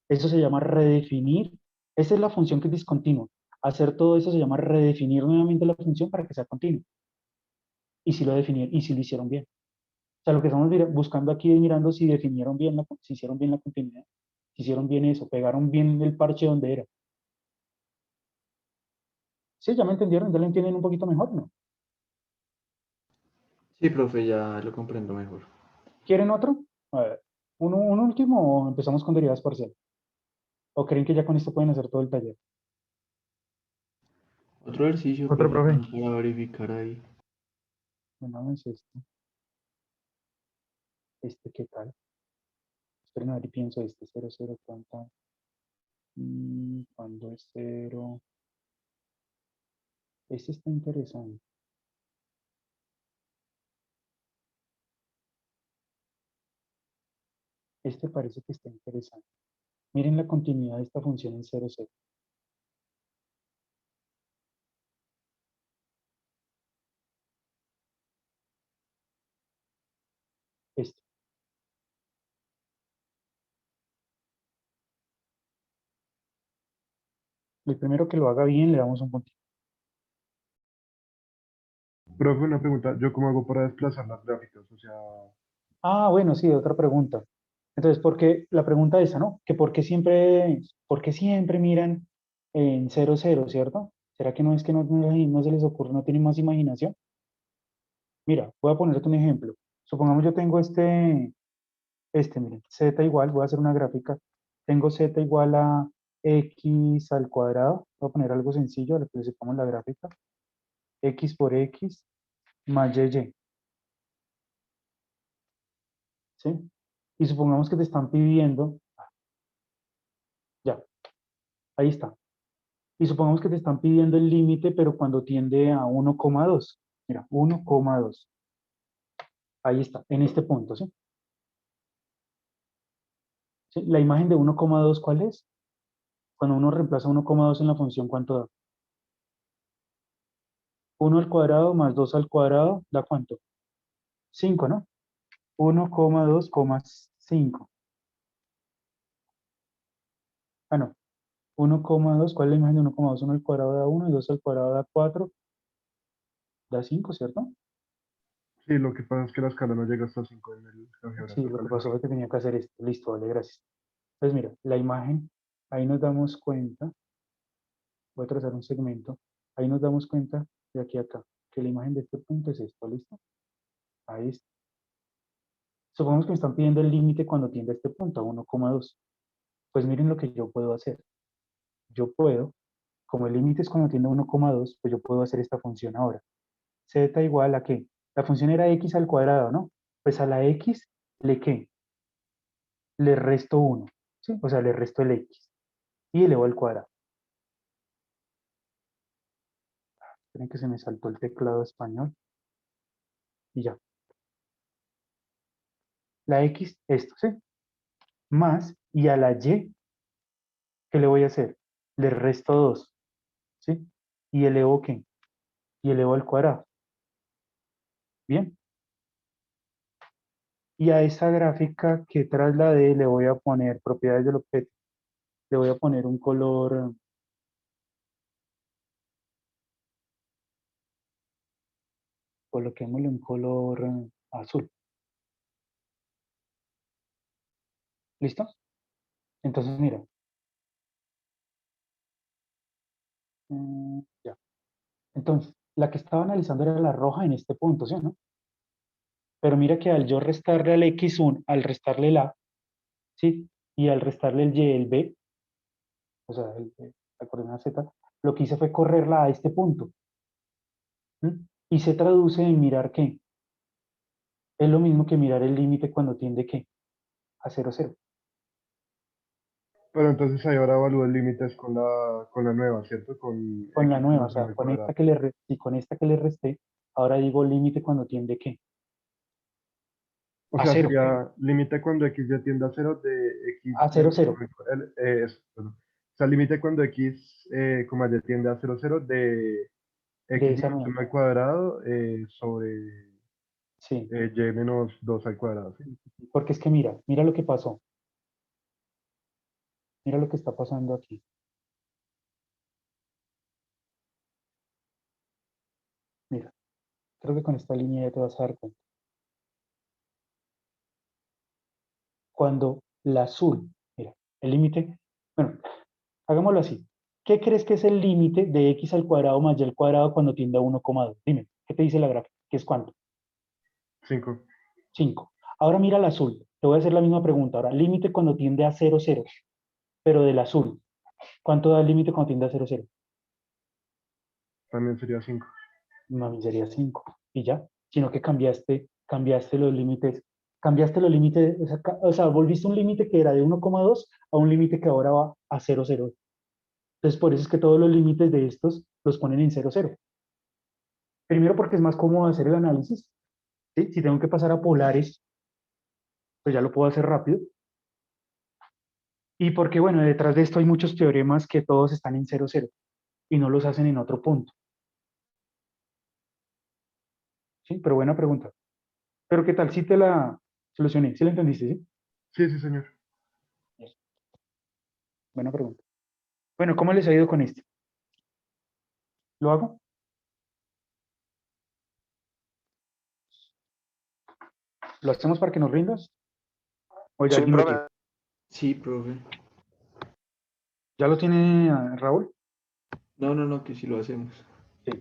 Eso se llama redefinir. Esa es la función que es discontinua. Hacer todo eso se llama redefinir nuevamente la función para que sea continua. Y si lo definieron, y si lo hicieron bien. O sea, lo que estamos buscando aquí es mirando si definieron bien, si hicieron bien la continuidad, si hicieron bien eso, pegaron bien el parche donde era. Sí, ya me entendieron, ya lo entienden un poquito mejor, ¿no? Sí, profe, ya lo comprendo mejor. ¿Quieren otro? A ver, un último o empezamos con derivadas parciales? ¿O creen que ya con esto pueden hacer todo el taller? Otro ejercicio, Otro, profe, profe. para verificar ahí. Bueno, es este. Este, ¿qué tal? Esperen a ver y pienso este, 0, 0, ¿cuánta? Cuando es 0. Este está interesante. Este parece que está interesante. Miren la continuidad de esta función en 0, 0. Este. El primero que lo haga bien le damos un puntito. Profe, una pregunta, ¿yo cómo hago para desplazar las gráficas? O sea, Ah, bueno, sí, otra pregunta. Entonces, ¿por qué la pregunta esa, no? Que por qué siempre miran en 0, 0, ¿cierto? ¿Será que no es que no se les ocurre, no tienen más imaginación? Mira, voy a ponerte un ejemplo. Supongamos yo tengo miren, z igual, voy a hacer una gráfica. Tengo z igual a x al cuadrado. Voy a poner algo sencillo, a lo que le sepamos la gráfica. X por x más y. ¿Sí? Y supongamos que te están pidiendo, ya, ahí está. Y supongamos que te están pidiendo el límite, pero cuando tiende a 1,2. Mira, 1,2. Ahí está, en este punto, ¿sí? ¿Sí? La imagen de 1,2, ¿cuál es? Cuando uno reemplaza 1,2 en la función, ¿cuánto da? 1 al cuadrado más 2 al cuadrado, ¿da cuánto? 5, ¿no? 1,2,5. Ah, no. 1,2, ¿cuál es la imagen de 1,2? 1 al cuadrado da 1 y 2 al cuadrado da 4, da 5, ¿cierto? sí, lo que pasa es que la escala no llega hasta 5 en el álgebra, Sí, lo toca que leer. pasó fue que tenía que hacer esto. Listo, vale, gracias. Entonces, mira, la imagen, ahí nos damos cuenta, voy a trazar un segmento, ahí nos damos cuenta de aquí a acá, que la imagen de este punto es esto, ¿listo? Ahí está. Supongamos que me están pidiendo el límite cuando tiende a este punto, a 1,2. Pues miren lo que yo puedo hacer. Yo puedo, como el límite es cuando tiende a 1,2, pues yo puedo hacer esta función ahora. Z igual a qué? La función era x al cuadrado, ¿no? Pues a la x, ¿le qué? Le resto 1, ¿sí? O sea, le resto el x y elevo al cuadrado. Esperen que se me saltó el teclado español y ya. La x, esto, ¿sí? Más, y a la y, ¿qué le voy a hacer? Le resto 2, ¿sí? Y elevo ¿qué? Y elevo al cuadrado. Bien. Y a esa gráfica que trasladé le voy a poner propiedades del objeto. Le voy a poner un color, coloquémosle un color azul. ¿Listo? Entonces, mira. Ya. Entonces, la que estaba analizando era la roja en este punto, ¿sí o no? Pero mira que al yo restarle al X1, al restarle el A, ¿sí? Y al restarle el Y, el B, o sea, la coordenada Z, lo que hice fue correrla a este punto. ¿Sí? Y se traduce en mirar qué. Es lo mismo que mirar el límite cuando tiende qué. A 0, 0. Pero entonces ahí ahora evalúo el límites con la nueva, ¿cierto? Con Con la x nueva, o menos 1 sea, al con esta cuadrado. que y con esta que le resté, ahora digo límite cuando tiende qué. O A sea, 0. sería límite cuando x ya tiende a 0 de x A 0, menos 0. 1 eso, perdón. O sea, límite cuando x, como ya tiende a 0, 0 de De x esa menos nueva. 1 al cuadrado sobre Sí. y menos 2 al cuadrado, ¿sí? Porque es que mira lo que pasó. Mira lo que está pasando aquí. Mira, creo que con esta línea ya te vas a dar cuenta. Cuando la azul, mira, el límite, bueno, hagámoslo así. ¿Qué crees que es el límite de x al cuadrado más y al cuadrado cuando tiende a 1,2? Dime, ¿qué te dice la gráfica? ¿Qué es cuánto? 5. 5. Ahora mira el azul. Te voy a hacer la misma pregunta. Ahora, límite cuando tiende a 0, 0, pero del azul. ¿Cuánto da el límite cuando tiende a 0, 0? También sería 5. No, sería 5. Y ya. Sino que cambiaste los límites. Cambiaste los límites, o sea, volviste un límite que era de 1,2 a un límite que ahora va a 0, 0. Entonces, por eso es que todos los límites de estos los ponen en 0, 0. Primero porque es más cómodo hacer el análisis. ¿Sí? Si tengo que pasar a polares, pues ya lo puedo hacer rápido. Y porque, bueno, detrás de esto hay muchos teoremas que todos están en 0, 0 y no los hacen en otro punto. ¿Sí? Pero buena pregunta. Pero ¿qué tal si te la solucioné? ¿Sí la entendiste? ¿Sí? Sí, sí, señor. Buena pregunta. Bueno, ¿cómo les ha ido con esto? ¿Lo hago? ¿Lo hacemos para que nos rindas? ¿O ya Sí, alguien lo profe. tiene? Sí, profe. ¿Ya lo tiene Raúl? No, que sí lo hacemos. Sí.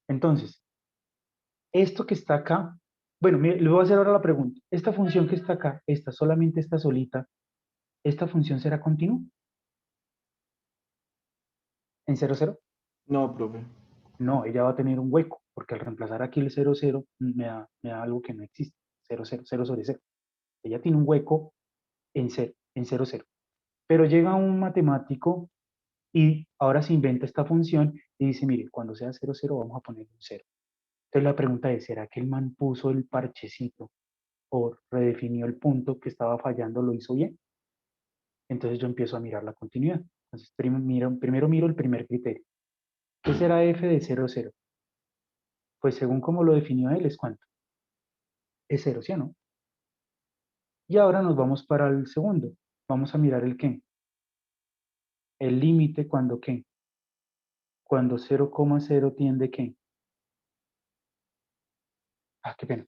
Entonces, esto que está acá, bueno, mire, le voy a hacer ahora la pregunta. Esta función que está acá, esta solamente está solita, ¿esta función será continua? ¿En 0, 0? No, profe. No, ella va a tener un hueco, porque al reemplazar aquí el 0, 0, me da algo que no existe. 0, 0, 0 sobre 0. Ella tiene un hueco en 0, en 0, 0. Pero llega un matemático y ahora se inventa esta función y dice, mire, cuando sea 0, 0 vamos a poner un 0. Entonces la pregunta es, ¿será que el man puso el parchecito o redefinió el punto que estaba fallando, lo hizo bien? Entonces yo empiezo a mirar la continuidad. Entonces primero miro el primer criterio. ¿Qué será f de 0, 0? Pues según como lo definió él, ¿es cuánto? Es 0, ¿sí o no? Y ahora nos vamos para el segundo. Vamos a mirar el qué. El límite cuando qué. Cuando 0,0 tiende qué. Ah, qué pena.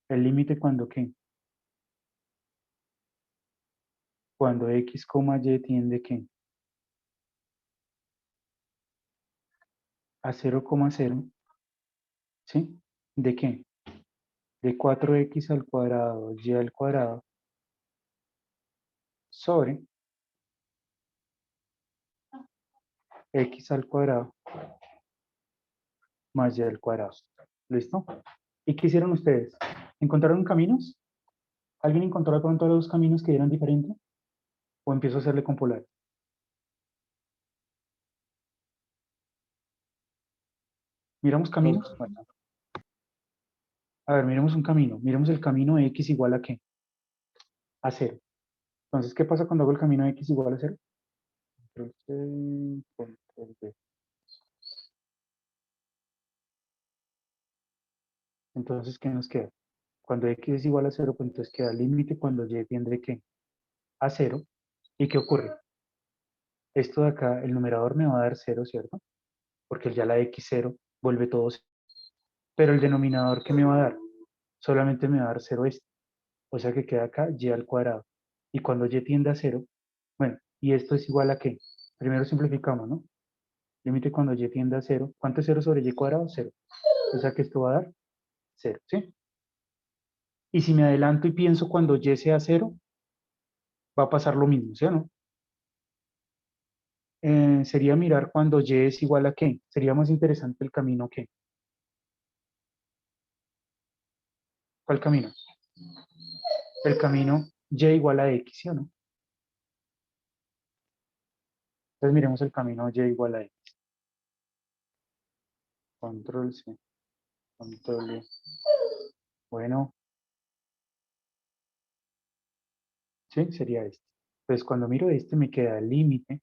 El límite cuando qué. Cuando x, y tiende qué. A 0,0. ¿Sí? ¿De qué? De 4x al cuadrado y al cuadrado sobre x al cuadrado más y al cuadrado. ¿Listo? ¿Y qué hicieron ustedes? ¿Encontraron caminos? ¿Alguien encontró de pronto los caminos que eran diferentes? ¿O empiezo a hacerle con polar? ¿Miramos No, caminos? Bueno, a ver, miremos un camino. Miremos el camino de x igual a qué? A 0. Entonces, ¿qué pasa cuando hago el camino de x igual a 0? Control C, control V. Entonces, ¿qué nos queda? Cuando x es igual a 0, pues entonces queda límite cuando y tiende ¿qué? A 0. ¿Y qué ocurre? Esto de acá, el numerador me va a dar 0, ¿cierto? Porque ya la x0 vuelve todo 0. Pero el denominador, ¿qué me va a dar? Solamente me va a dar 0 este. O sea que queda acá y al cuadrado. Y cuando y tiende a 0, bueno, ¿y esto es igual a qué? Primero simplificamos, ¿no? Límite cuando y tiende a 0. ¿Cuánto es 0 sobre y cuadrado? 0. O sea que esto va a dar 0, ¿sí? Y si me adelanto y pienso cuando y sea 0, va a pasar lo mismo, ¿sí o no? Sería mirar cuando y es igual a qué. Sería más interesante el camino que. ¿Cuál camino? El camino y igual a x, ¿sí o no? Entonces miremos el camino y igual a x. Control C, control E. Bueno, sí, sería este. Entonces cuando miro este me queda el límite.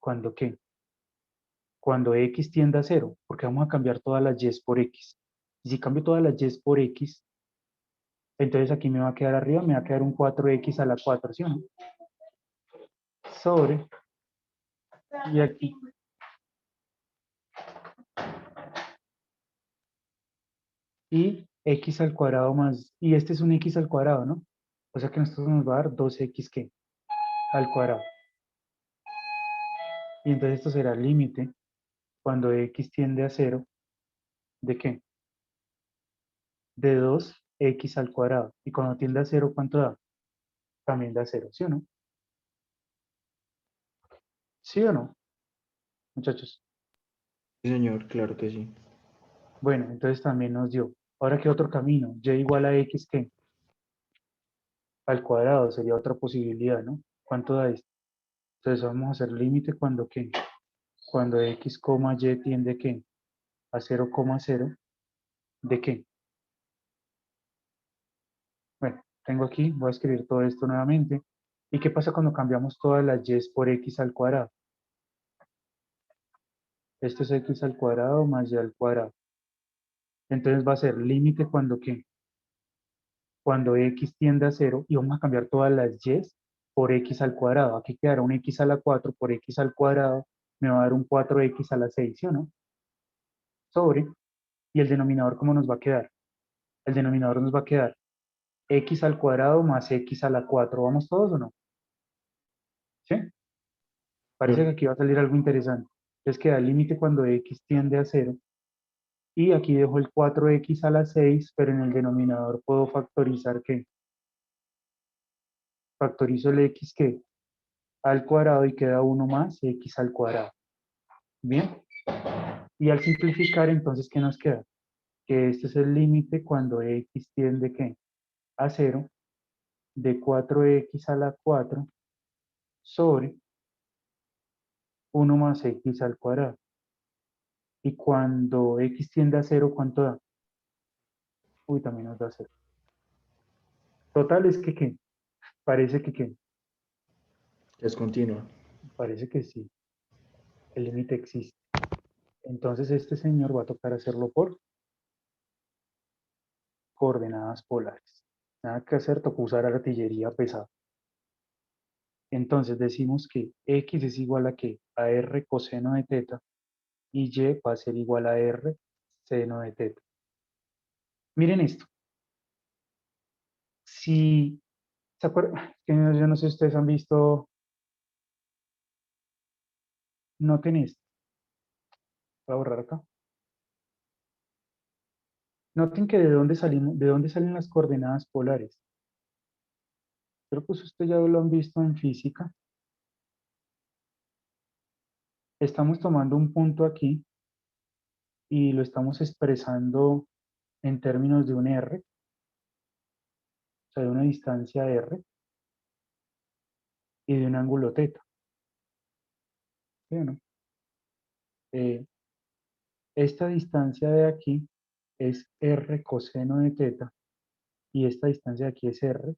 ¿Cuando qué? Cuando x tiende a 0, porque vamos a cambiar todas las y por x. Y si cambio todas las y por x, entonces aquí me va a quedar arriba, me va a quedar un 4x a la 4, ¿sí o no? Sobre, y aquí, y x al cuadrado más, y este es un x al cuadrado, ¿no? O sea que esto nos va a dar 2x, ¿qué? Al cuadrado. Y entonces esto será el límite cuando x tiende a 0, ¿de qué? De 2x al cuadrado. Y cuando tiende a 0, ¿cuánto da? También da 0, ¿sí o no? ¿Sí o no, muchachos? Sí, señor, claro que sí. Bueno, entonces también nos dio. Ahora, ¿qué otro camino? Y igual a x, ¿qué? Al cuadrado sería otra posibilidad, ¿no? ¿Cuánto da esto? Entonces vamos a hacer límite cuando, ¿qué? Cuando x, y tiende, ¿qué? A 0,0, ¿de qué? Bueno, tengo aquí, voy a escribir todo esto nuevamente. ¿Y qué pasa cuando cambiamos todas las y por x al cuadrado? Esto es x al cuadrado más y al cuadrado. Entonces va a ser límite cuando, ¿qué? Cuando x tiende a 0 y vamos a cambiar todas las y por x al cuadrado. Aquí quedará un x a la 4 por x al cuadrado, me va a dar un 4x a la 6, ¿sí o no? Sobre, y el denominador, ¿cómo nos va a quedar? El denominador nos va a quedar x al cuadrado más x a la 4. ¿Vamos todos o no? ¿Sí? Parece que aquí va a salir algo interesante. Entonces queda el límite cuando x tiende a 0. Y aquí dejo el 4x a la 6, pero en el denominador puedo factorizar ¿qué? Factorizo el x que al cuadrado y queda 1 más x al cuadrado. Bien. Y al simplificar, entonces, ¿qué nos queda? Que este es el límite cuando x tiende ¿qué? A 0 de 4x a la 4 sobre 1 más x al cuadrado. Y cuando x tiende a 0, ¿cuánto da? Uy, también nos da 0. Total es que ¿qué? Parece que ¿qué? Es continua. Parece que sí. El límite existe. Entonces este señor va a tocar hacerlo por coordenadas polares. Nada que hacer, tocó usar artillería pesada. Entonces decimos que x es igual a ¿qué? A r coseno de teta y y va a ser igual a r seno de teta. Miren esto. Si se acuerdan, que yo no sé si ustedes han visto, noten esto. Voy a borrar acá. Noten que de dónde salimos, de dónde salen las coordenadas polares. Creo que ustedes ya lo han visto en física. Estamos tomando un punto aquí y lo estamos expresando en términos de un r, o sea, de una distancia r y de un ángulo teta. ¿Sí o no? Eh, esta distancia de aquí es r coseno de teta y esta distancia de aquí es r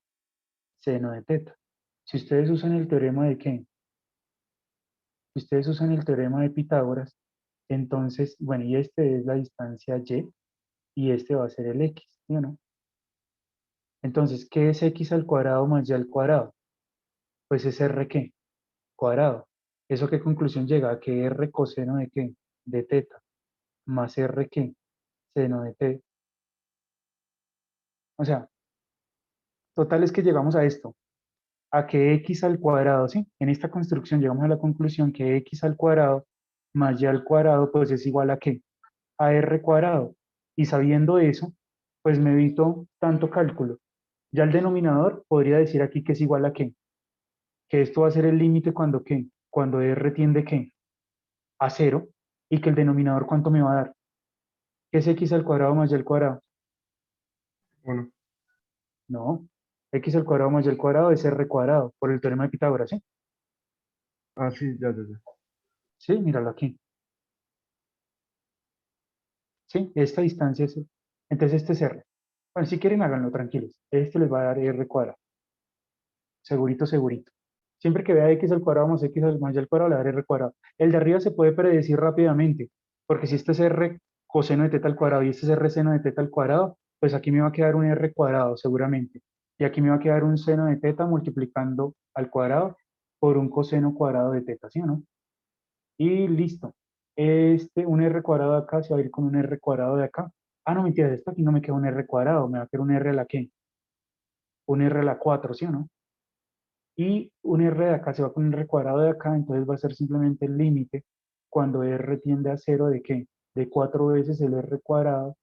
seno de teta. Si ustedes usan el teorema de qué, si ustedes usan el teorema de Pitágoras, entonces, bueno, y este es la distancia y este va a ser el x, ¿sí o no? Entonces, ¿qué es x al cuadrado más y al cuadrado? Pues es r qué, cuadrado. ¿Eso qué conclusión llega? A que r coseno de qué, de teta, más r qué, seno de teta. O sea, total es que llegamos a esto, a que x al cuadrado, ¿sí? En esta construcción llegamos a la conclusión que x al cuadrado más y al cuadrado, pues es igual a qué, a r cuadrado. Y sabiendo eso, pues me evito tanto cálculo. Ya el denominador podría decir aquí que es igual a qué, que esto va a ser el límite cuando qué, cuando r tiende qué, a 0, y que el denominador ¿cuánto me va a dar? ¿Qué es x al cuadrado más y al cuadrado? 1. No, x al cuadrado más y al cuadrado es r cuadrado, por el teorema de Pitágoras, ¿sí? Ah, sí, ya, ya, ya. Sí, míralo aquí. ¿Sí? Esta distancia es, entonces este es r. Bueno, si quieren háganlo tranquilos. Este les va a dar r cuadrado. Segurito, segurito. Siempre que vea x al cuadrado más x al más y al cuadrado, le daré r cuadrado. El de arriba se puede predecir rápidamente, porque si este es r coseno de teta al cuadrado y este es r seno de teta al cuadrado, pues aquí me va a quedar un r cuadrado seguramente. Y aquí me va a quedar un seno de teta multiplicando al cuadrado por un coseno cuadrado de teta, ¿sí o no? Y listo. Un r cuadrado de acá se va a ir con un r cuadrado de acá. Ah, no, mentira, esto aquí no me queda un r cuadrado, me va a quedar un r a la qué? Un r a la 4, ¿sí o no? Y un r de acá se va con el r cuadrado de acá, entonces va a ser simplemente el límite cuando r tiende a 0 de ¿qué? De 4 veces el r cuadrado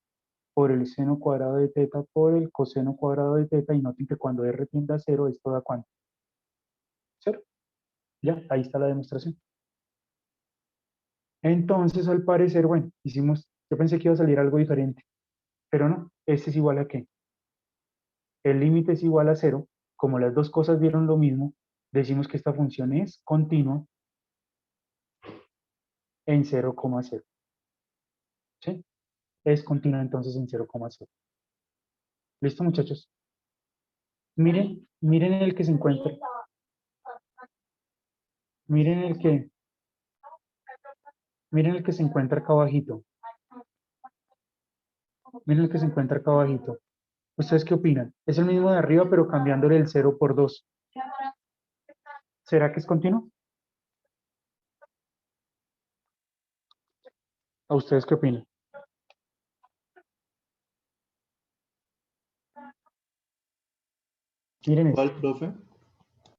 por el seno cuadrado de teta por el coseno cuadrado de teta, y noten que cuando r tiende a 0 esto da ¿cuánto? 0. Ya, ahí está la demostración. Entonces, al parecer, bueno, yo pensé que iba a salir algo diferente, pero no, este es igual a ¿qué? El límite es igual a 0. Como las dos cosas dieron lo mismo, decimos que esta función es continua en 0,0. ¿Sí? Es continua entonces en 0,0. ¿Listo, muchachos? Miren el que se encuentra. Miren el que, miren el que se encuentra acá abajito. Miren el que se encuentra acá abajito. ¿Ustedes qué opinan? Es el mismo de arriba, pero cambiándole el 0 por 2. ¿Será que es continuo? ¿A ustedes qué opinan? Miren este. ¿Cuál, profe?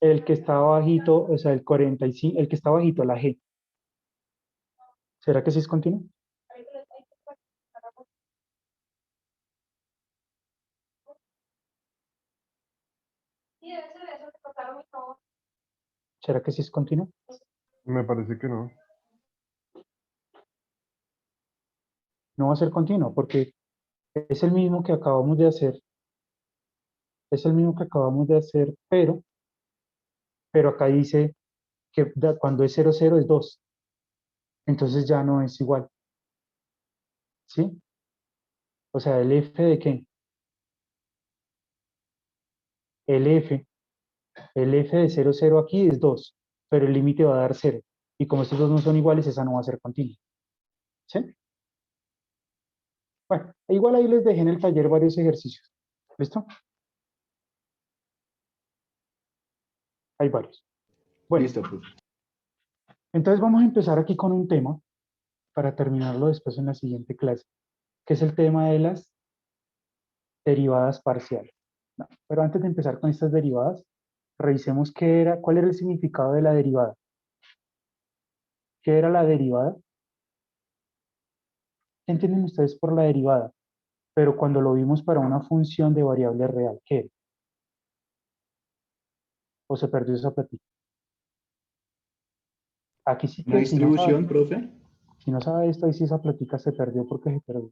El que está abajito, o sea, el 45, el que está abajito, la G. ¿Será que sí es continuo? ¿Será que sí es continuo? Me parece que no. No va a ser continuo porque es el mismo que acabamos de hacer. Es el mismo que acabamos de hacer, pero acá dice que cuando es 0, 0 es 2. Entonces ya no es igual. ¿Sí? O sea, ¿el f de qué? El f. El f de 0, 0 aquí es 2, pero el límite va a dar 0. Y como estos dos no son iguales, esa no va a ser continua. ¿Sí? Bueno, igual ahí les dejé en el taller varios ejercicios. ¿Listo? Hay varios. Bueno, Listo, profe. entonces vamos a empezar aquí con un tema para terminarlo después en la siguiente clase, que es el tema de las derivadas parciales. No, pero antes de empezar con estas derivadas, revisemos cuál era el significado de la derivada. ¿Qué era la derivada? ¿Qué entienden ustedes por la derivada? Pero cuando lo vimos para una función de variable real, ¿qué era? ¿O se perdió esa plática? Aquí sí ¿Una que distribución, profe? si no sabe esto, ahí sí esa plática se perdió porque se perdió.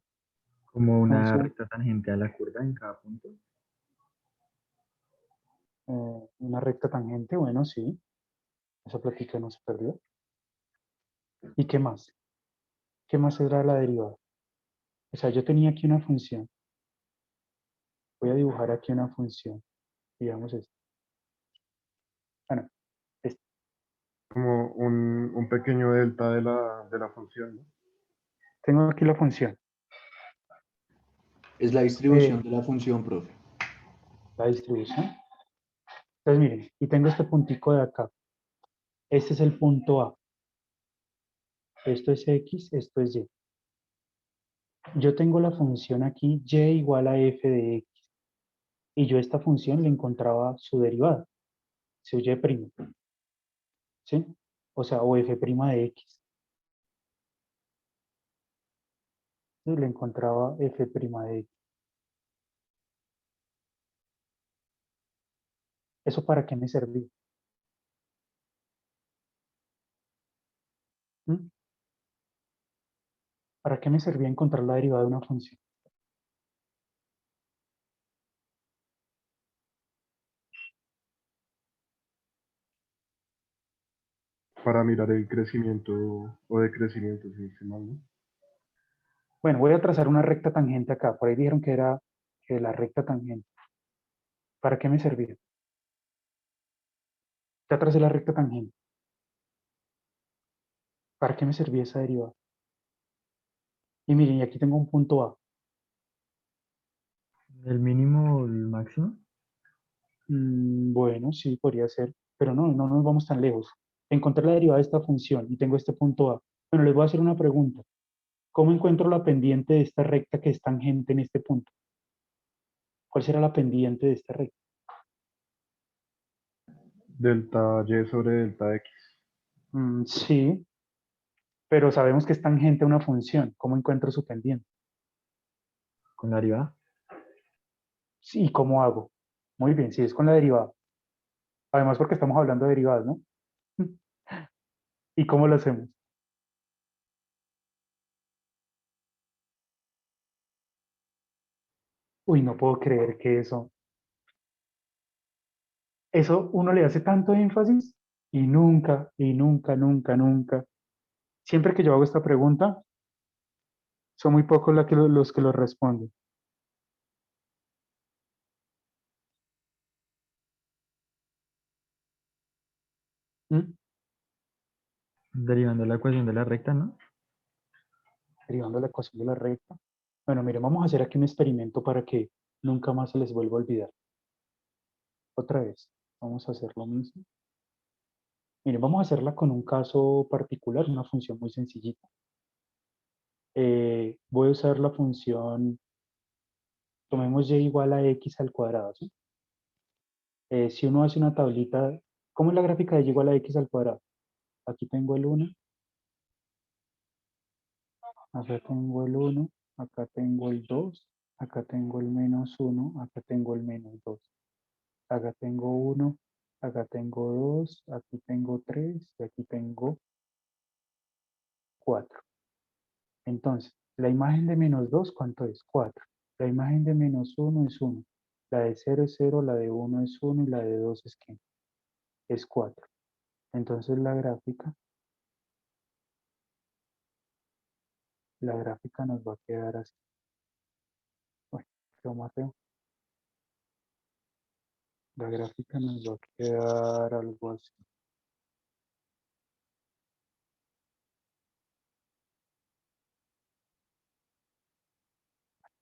Como una Entonces, recta tangente a la curva en cada punto. una recta tangente, bueno, sí, esa plática no se perdió. ¿Y qué más? ¿Qué más era la derivada? O sea, yo tenía aquí una función. Voy a dibujar aquí una función. Digamos esto. Bueno, esto. Como un pequeño delta de la función, ¿no? Tengo aquí la función. Es la distribución de la función, profe. La distribución. Entonces, miren, y tengo este puntico de acá. Este es el punto A. Esto es X, esto es Y. Yo tengo la función aquí Y igual a F de X. Y yo a esta función le encontraba su derivada, su Y primo. ¿Sí? O sea, o F prima de X. Y le encontraba F prima de X. ¿Eso para qué me servía? ¿Mm? ¿Para qué me servía encontrar la derivada de una función? Para mirar el crecimiento o decrecimiento, si no estoy mal, ¿no? Bueno, voy a trazar una recta tangente acá. Por ahí dijeron que era que la recta tangente. ¿Para qué me servía? Ya tracé la recta tangente. ¿Para qué me servía esa derivada? Y miren, y aquí tengo un punto A. ¿El mínimo o el máximo? Bueno, sí, podría ser. Pero no, no nos vamos tan lejos. Encontré la derivada de esta función y tengo este punto A. Bueno, les voy a hacer una pregunta. ¿Cómo encuentro la pendiente de esta recta que es tangente en este punto? ¿Cuál será la pendiente de esta recta? delta y sobre delta x. Sí, pero sabemos que es tangente a una función. ¿Cómo encuentro su pendiente? Con la derivada. Sí, ¿y cómo hago? Muy bien, si es con la derivada. Además porque estamos hablando de derivadas, ¿no? ¿Y cómo lo hacemos? Uy, no puedo creer que eso uno le hace tanto énfasis y nunca, y nunca, nunca, nunca. Siempre que yo hago esta pregunta, son muy pocos los que lo responden. ¿Mm? Derivando la ecuación de la recta, ¿no? Derivando la ecuación de la recta. Bueno, miren, vamos a hacer aquí un experimento para que nunca más se les vuelva a olvidar. Otra vez, vamos a hacer lo mismo. Miren, vamos a hacerla con un caso particular, una función muy sencillita. Voy a usar la función, tomemos y igual a x al cuadrado, ¿sí? Si uno hace una tablita, ¿cómo es la gráfica de y igual a x al cuadrado? Aquí tengo el 1, acá tengo el 1, acá tengo el 2, acá tengo el menos 1, acá tengo el menos 2. Acá tengo 1, acá tengo 2, aquí tengo 3 y aquí tengo 4. Entonces, la imagen de menos 2, ¿cuánto es? 4. La imagen de menos 1 es 1. La de 0 es 0, la de 1 es 1 y la de 2 es ¿qué? Es 4. Entonces la gráfica nos va a quedar así. Bueno, quedó más feo. La gráfica nos va a quedar algo así.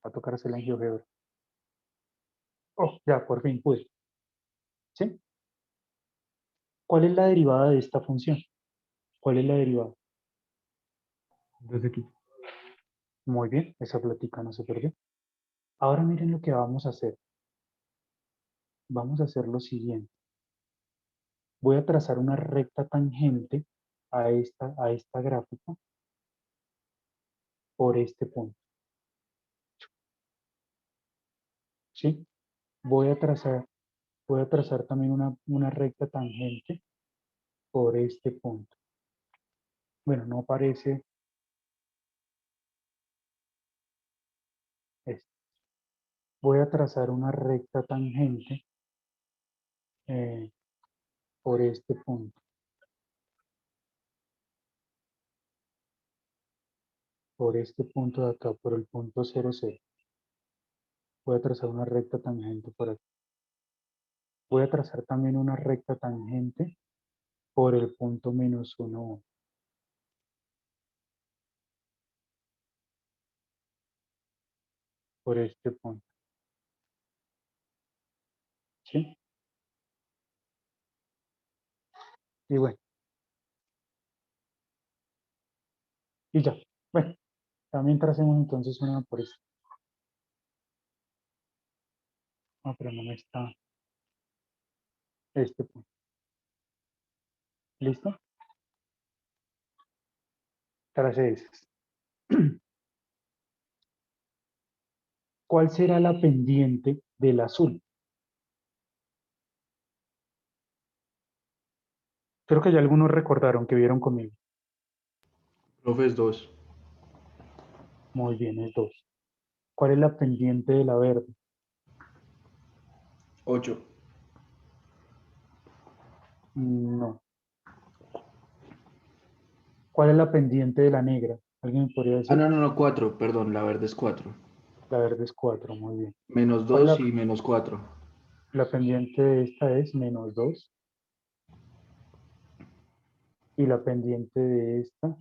Va a tocar hacerla en GeoGebra. Oh, ya, por fin pude. ¿Sí? ¿Cuál es la derivada de esta función? ¿Cuál es la derivada? 2x. Muy bien, esa plática no se perdió. Ahora miren lo que vamos a hacer. Vamos a hacer lo siguiente. Voy a trazar una recta tangente a esta gráfica por este punto. ¿Sí? Voy a trazar también una recta tangente por este punto. Bueno, no aparece este. Voy a trazar una recta tangente eh, por este punto. Por este punto de acá, por el punto 0, 0. Voy a trazar una recta tangente por aquí. Voy a trazar también una recta tangente por el punto menos 1, 1. Por este punto. ¿Sí? Y bueno, y ya. Bueno, también tracemos entonces una por esto. No, pero no me está este punto. ¿Listo? Trace esas. ¿Cuál será la pendiente del azul? Creo que ya algunos recordaron que vieron conmigo. Profe es 2. Muy bien, es 2. ¿Cuál es la pendiente de la verde? 8. No. ¿Cuál es la pendiente de la negra? ¿Alguien me podría Ah, decir? no, no, no, 4. Perdón, la verde es 4. La verde es 4, muy bien. Menos ¿Cuál es 2 y menos 4. la pendiente de esta es menos 2? Y la pendiente de esta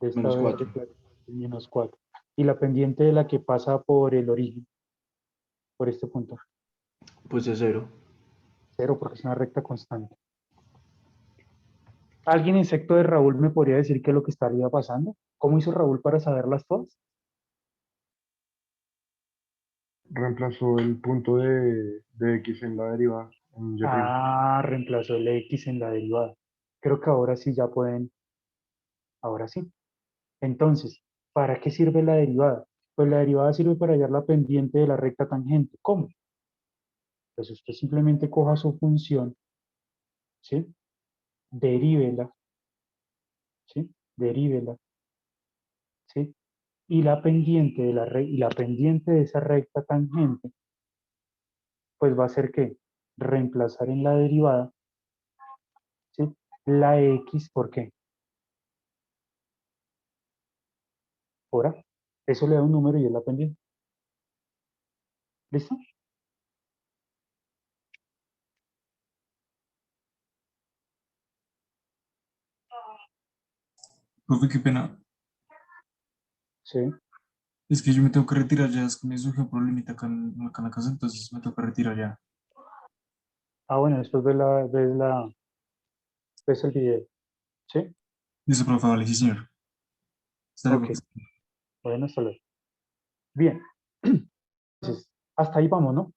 Menos verde, 4. claro, es menos 4. Y la pendiente de la que pasa por el origen, por este punto. Pues es 0. 0, porque es una recta constante. ¿Alguien en secto de Raúl me podría decir qué es lo que estaría pasando? ¿Cómo hizo Raúl para saberlas todas? Reemplazó el punto de x en la derivada. en Y'. Ah, reemplazó el X en la derivada. Creo que ahora sí ya pueden, ahora sí. Entonces, ¿para qué sirve la derivada? Pues la derivada sirve para hallar la pendiente de la recta tangente. ¿Cómo? Pues usted simplemente coja su función, ¿sí? Derívela, ¿sí? Derívela, ¿sí? Y la pendiente de y la pendiente de esa recta tangente, pues va a ser que reemplazar en la derivada, ¿sí? La X, ¿por qué? Por A. Eso le da un número y es la pendiente. ¿Listo? Profe, qué pena. Sí. Es que yo me tengo que retirar ya, es que me surgió un problemita acá en la casa, entonces me tengo que retirar ya. Ah, bueno, después ves el video. ¿Sí? Listo, profe, vale, sí, señor. Hasta Ok. luego. Bueno, hasta luego. Bien. Entonces, hasta ahí vamos, ¿no?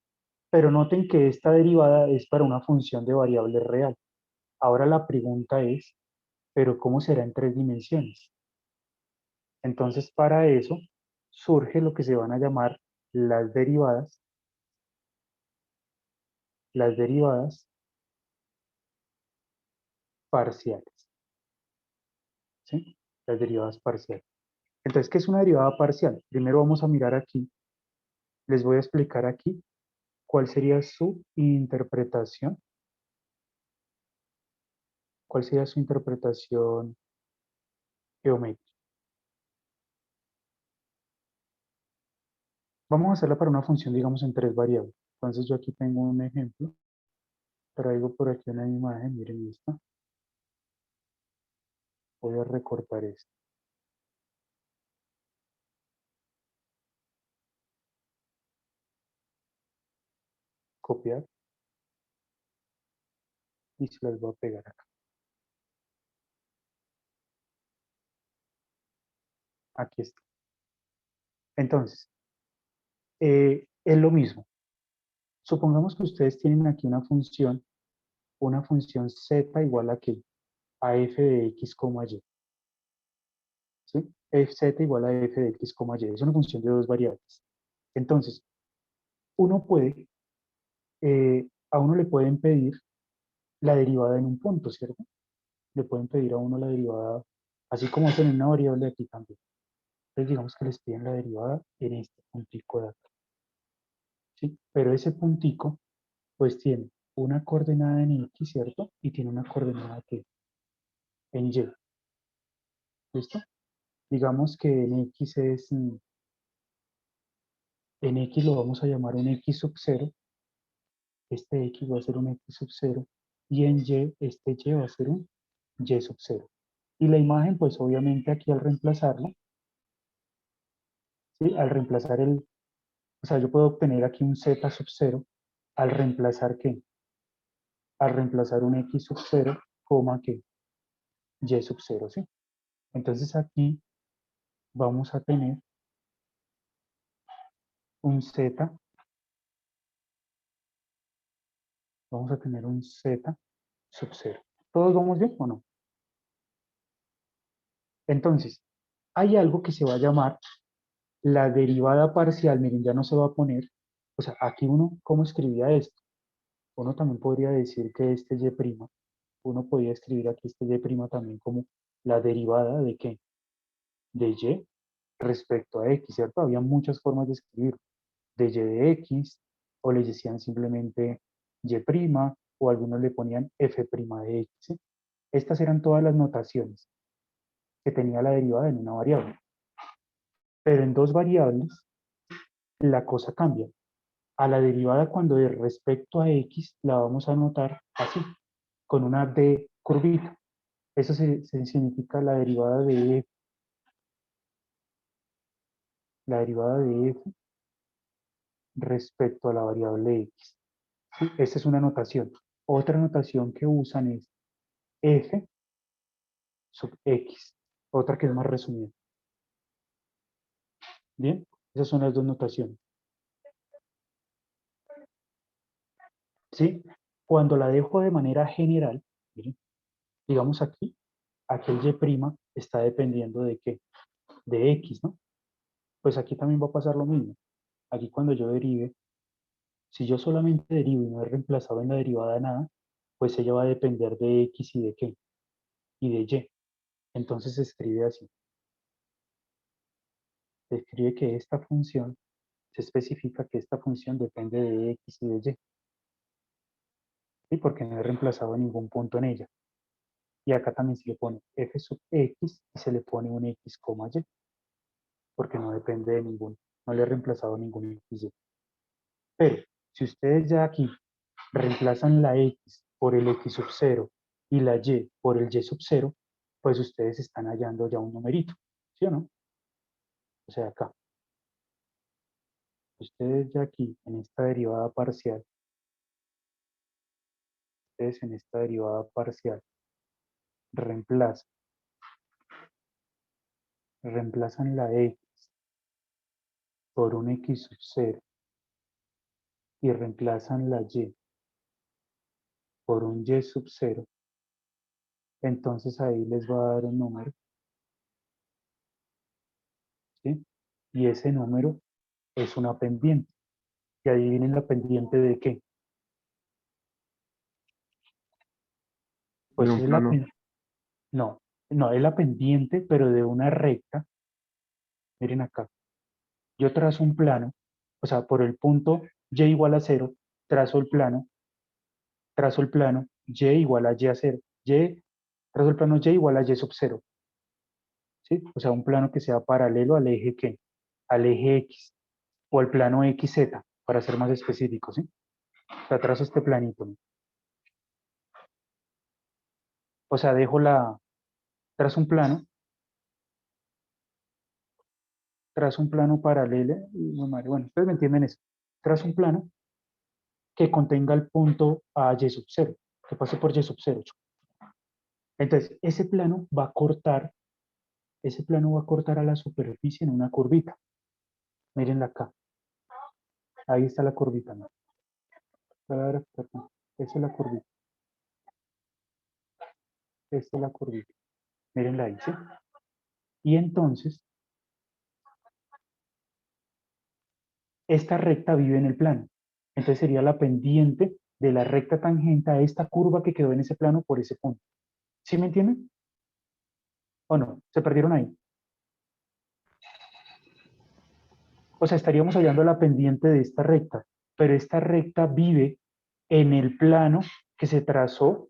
Pero noten que esta derivada es para una función de variable real. Ahora la pregunta es, ¿pero cómo será en 3 dimensiones? Entonces, para eso surge lo que se van a llamar las derivadas parciales. ¿Sí? Las derivadas parciales. Entonces, ¿qué es una derivada parcial? Primero vamos a mirar aquí, les voy a explicar aquí cuál sería su interpretación, cuál sería su interpretación geométrica. Vamos a hacerla para una función, digamos, en 3 variables. Entonces, yo aquí tengo un ejemplo. Traigo por aquí una imagen, miren esta. Voy a recortar esto. Copiar y se las voy a pegar acá. Aquí está. Entonces, es lo mismo. Supongamos que ustedes tienen aquí una función z igual a qué? A f de x, y. ¿Sí? Z igual a f de x, y. Es una función de 2 variables. Entonces, uno puede, a uno le pueden pedir la derivada en un punto, ¿cierto? Le pueden pedir a uno la derivada, así como hacen en una variable aquí también. Entonces, digamos que les piden la derivada en este puntico de acá. ¿Sí? Pero ese puntico, pues tiene una coordenada en X, ¿cierto? Y tiene una coordenada aquí, en Y. ¿Listo? Digamos que en X en X lo vamos a llamar un X sub 0. Este X va a ser un X sub 0. Y en Y, este Y va a ser un Y sub 0. Y la imagen, pues obviamente aquí al reemplazarla, ¿sí? Al reemplazar o sea, yo puedo obtener aquí un Z sub 0 al reemplazar ¿qué? Al reemplazar un X sub 0, coma ¿qué? Y sub 0, ¿sí? Entonces aquí vamos a tener un Z, vamos a tener un Z sub 0. ¿Todos vamos bien o no? Entonces, hay algo que se va a llamar la derivada parcial. Miren, ya no se va a poner, o sea, aquí uno, ¿cómo escribía esto? Uno también podría decir que este Y', uno podría escribir aquí este Y' también como la derivada de ¿qué? De Y respecto a X, ¿cierto? Había muchas formas de escribir, de Y de X, o le decían simplemente Y', o algunos le ponían F' de X, ¿sí? Estas eran todas las notaciones que tenía la derivada en una variable. Pero en 2 variables, la cosa cambia. A la derivada cuando de respecto a X la vamos a anotar así, con una D curvita. Eso se significa la derivada de F. La derivada de F respecto a la variable X. ¿Sí? Esta es una notación. Otra notación que usan es F sub X. Otra que es más resumida. Bien, esas son las dos notaciones. ¿Sí? Cuando la dejo de manera general, miren, digamos aquí, aquel y' está dependiendo de qué, de x, ¿no? Pues aquí también va a pasar lo mismo. Aquí cuando yo derive, si yo solamente derivo y no he reemplazado en la derivada nada, pues ella va a depender de x y de qué, y de y. Entonces se escribe así. Se escribe que esta función, se especifica que esta función depende de x y de y. ¿Sí? Porque no he reemplazado ningún punto en ella. Y acá también se le pone f sub x y se le pone un x, y, porque no depende de ningún, no le he reemplazado ningún x, y. Pero si ustedes ya aquí reemplazan la x por el x sub 0 y la y por el y sub 0, pues ustedes están hallando ya un numerito, ¿sí o no? O sea, acá. Ustedes ya aquí, en esta derivada parcial, ustedes en esta derivada parcial reemplazan la x por un x sub 0 y reemplazan la y por un y sub 0, entonces ahí les va a dar un número, ¿sí? Y ese número es una pendiente. Y adivinen la pendiente de qué. De Pues un es la plano. no, no, es la pendiente, pero de una recta. Miren acá. Yo trazo un plano, o sea, por el punto y igual a 0, trazo el plano y igual a y a 0. Trazo el plano y igual a y sub 0. ¿Sí? O sea, un plano que sea paralelo al eje ¿qué? Al eje X o al plano XZ, para ser más específico, ¿sí? O sea, trazo este planito, ¿no? O sea, trazo un plano paralelo, bueno, ustedes me entienden eso, trazo un plano que contenga el punto a y sub 0, que pase por y sub 0. Entonces, ese plano va a cortar a la superficie en una curvita. Mírenla acá, ahí está la curvita, ¿no? Perdón, esa es la curvita, esta es la curvita. Mírenla ahí, ¿sí? Y entonces, esta recta vive en el plano. Entonces sería la pendiente de la recta tangente a esta curva que quedó en ese plano por ese punto. ¿Sí me entienden? ¿O no? ¿Se perdieron ahí? O sea, estaríamos hallando la pendiente de esta recta, pero esta recta vive en el plano que se trazó,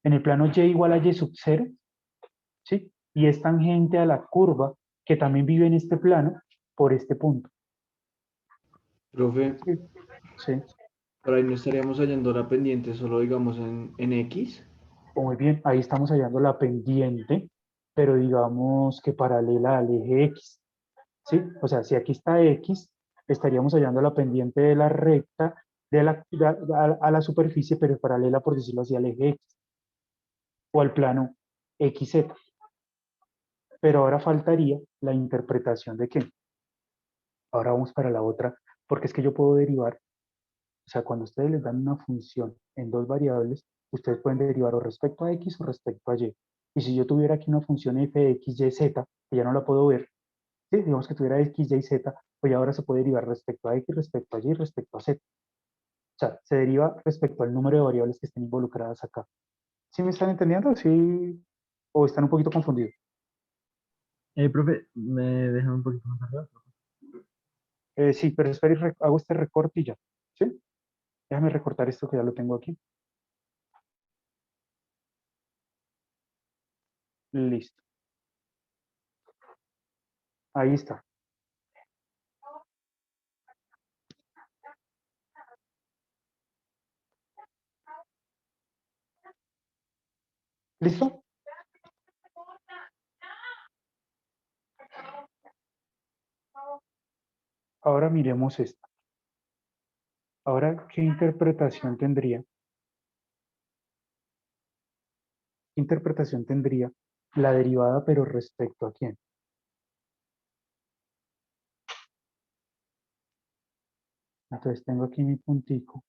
en el plano y igual a y sub 0, ¿sí? Y es tangente a la curva que también vive en este plano por este punto. Profe, Sí, sí. por ahí no estaríamos hallando la pendiente solo digamos en X. Muy bien, ahí estamos hallando la pendiente, pero digamos que paralela al eje X, ¿sí? O sea, si aquí está X, estaríamos hallando la pendiente de la recta a la superficie, pero paralela, por decirlo así, al eje X o al plano XZ. Pero ahora faltaría la interpretación de qué. Ahora vamos para la otra, porque es que yo puedo derivar, o sea, cuando ustedes les dan una función en dos variables, ustedes pueden derivar o respecto a X o respecto a Y. Y si yo tuviera aquí una función f de x, y, z, que ya no la puedo ver, ¿sí? Digamos que tuviera x, y, z, pues ya ahora se puede derivar respecto a x, respecto a y, respecto a z. O sea, se deriva respecto al número de variables que estén involucradas acá. ¿Sí me están entendiendo? ¿Sí? ¿O están un poquito confundidos? Profe, ¿me dejan un poquito más arriba? Sí, pero espera, hago este recorte y ya. ¿Sí? Déjame recortar esto que ya lo tengo aquí. Listo. Ahí está. ¿Listo? Ahora miremos esto. Ahora, ¿qué interpretación tendría? ¿Qué interpretación tendría la derivada, pero respecto a quién? Entonces tengo aquí mi puntico.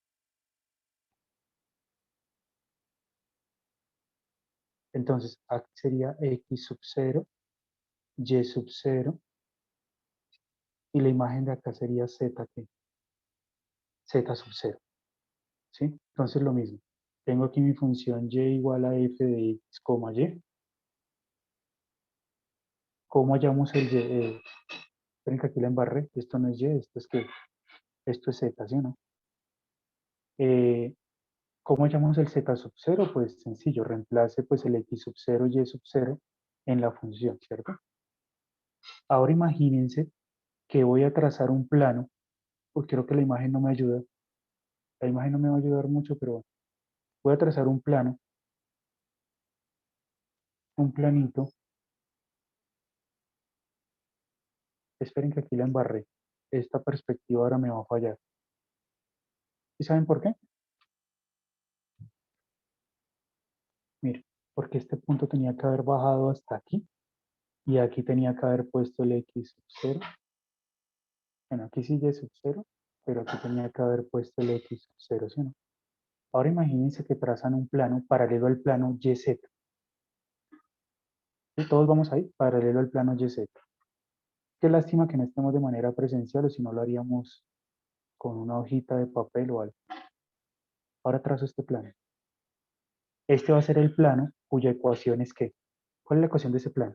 Entonces, aquí sería x sub 0, y sub 0, y la imagen de acá sería z, ¿qué? Z sub 0, ¿sí? Entonces lo mismo. Tengo aquí mi función y igual a f de x, y. ¿Cómo hallamos el y? Esperen que aquí la embarré. Esto no es y, esto es que, esto es z, ¿sí o no? ¿Cómo hallamos el z sub 0? Pues sencillo, reemplace pues el x sub 0, y sub 0 en la función, ¿cierto? Ahora imagínense que voy a trazar un plano, porque creo que la imagen no me ayuda. La imagen no me va a ayudar mucho, pero bueno. Voy a trazar un plano, un planito. Esperen que aquí la embarré. Esta perspectiva ahora me va a fallar. ¿Y saben por qué? Miren, porque este punto tenía que haber bajado hasta aquí y aquí tenía que haber puesto el x sub 0. Bueno, aquí sí y sub 0, pero aquí tenía que haber puesto el x sub 0, ¿sí o no? Ahora imagínense que trazan un plano paralelo al plano YZ. ¿Sí? Todos vamos ahí, paralelo al plano YZ. Qué lástima que no estemos de manera presencial o si no lo haríamos con una hojita de papel o algo. Ahora trazo este plano. Este va a ser el plano cuya ecuación es ¿qué? ¿Cuál es la ecuación de ese plano?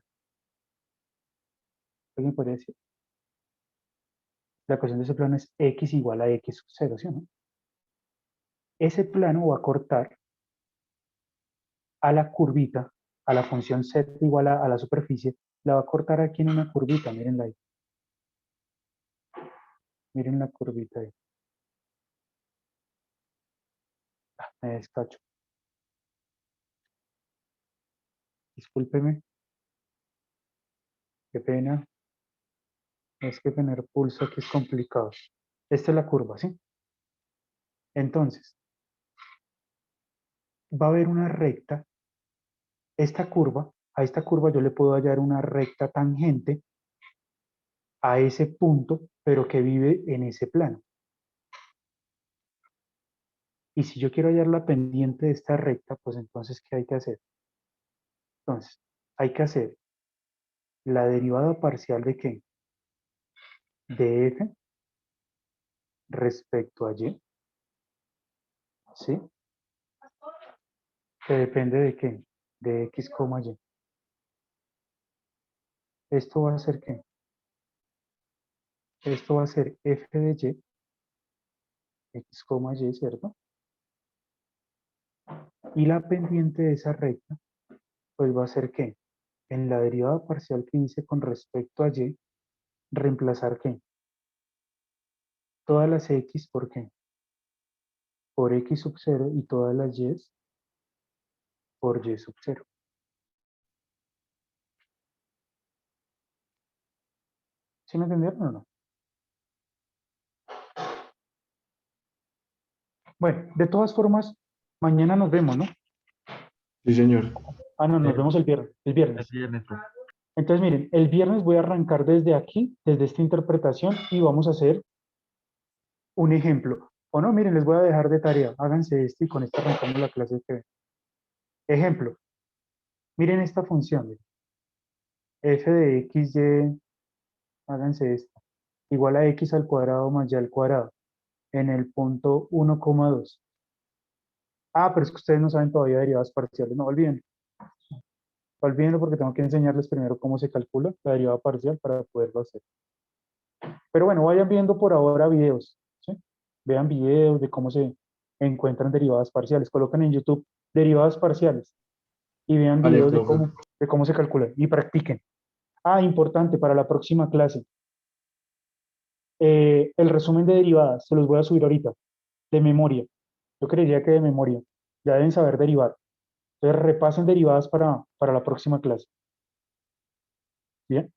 ¿Alguien podría decir? La ecuación de ese plano es x igual a x sub 0, ¿sí o no? Ese plano va a cortar a la curvita, a la función z igual a la superficie, la va a cortar aquí en una curvita, mírenla ahí. Miren la curvita ahí. Me descacho. Discúlpeme. Qué pena. Es que tener pulso aquí es complicado. Esta es la curva, ¿sí? Entonces, va a haber una recta. A esta curva yo le puedo hallar una recta tangente a ese punto, pero que vive en ese plano. Y si yo quiero hallar la pendiente de esta recta, pues entonces, ¿qué hay que hacer? Entonces, hay que hacer la derivada parcial de ¿qué? De f respecto a y, ¿sí? Que depende de ¿qué? De x, y. Esto va a ser ¿qué? Esto va a ser f de y, x, y, ¿cierto? Y la pendiente de esa recta, pues va a ser ¿qué? En la derivada parcial que hice con respecto a y, reemplazar ¿qué? Todas las x, ¿por qué? Por x sub 0 y todas las y por y sub 0. ¿Sí me entendieron o no? Bueno, de todas formas, mañana nos vemos, ¿no? Sí, señor. Ah, no, nos vemos el viernes. El viernes. Así es, maestro. Entonces, miren, el viernes voy a arrancar desde aquí, desde esta interpretación, y vamos a hacer un ejemplo. O no, miren, les voy a dejar de tarea. Háganse este y con esto arrancamos la clase que ven. Ejemplo. Miren esta función. Miren. F de x, y, háganse esto. Igual a x al cuadrado más y al cuadrado. En el punto 1,2. Ah, pero es que ustedes no saben todavía derivadas parciales. No, olviden. Olvídenlo porque tengo que enseñarles primero cómo se calcula la derivada parcial para poderlo hacer. Pero bueno, vayan viendo por ahora videos, ¿sí? Vean videos de cómo se encuentran derivadas parciales. Coloquen en YouTube derivadas parciales y vean Vale, videos profe. de cómo se calcula y practiquen. Ah, importante para la próxima clase. El resumen de derivadas, se los voy a subir ahorita, de memoria. Yo creería que de memoria. Ya deben saber derivar. Entonces repasen derivadas para la próxima clase. Bien.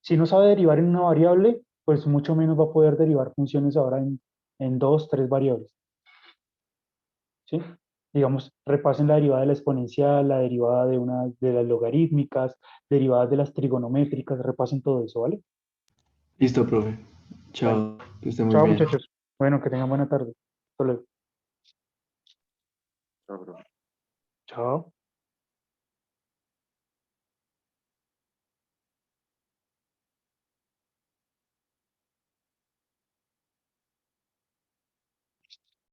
Si no sabe derivar en una variable, pues mucho menos va a poder derivar funciones ahora en dos, tres variables. ¿Sí? Digamos, repasen la derivada de la exponencial, la derivada de las logarítmicas, derivadas de las trigonométricas, repasen todo eso, ¿vale? Listo, profe. Vale. Chao. Que esté muy Chao, bien. muchachos. Bueno, que tengan buena tarde. Hasta luego. Chao, bro. Chao.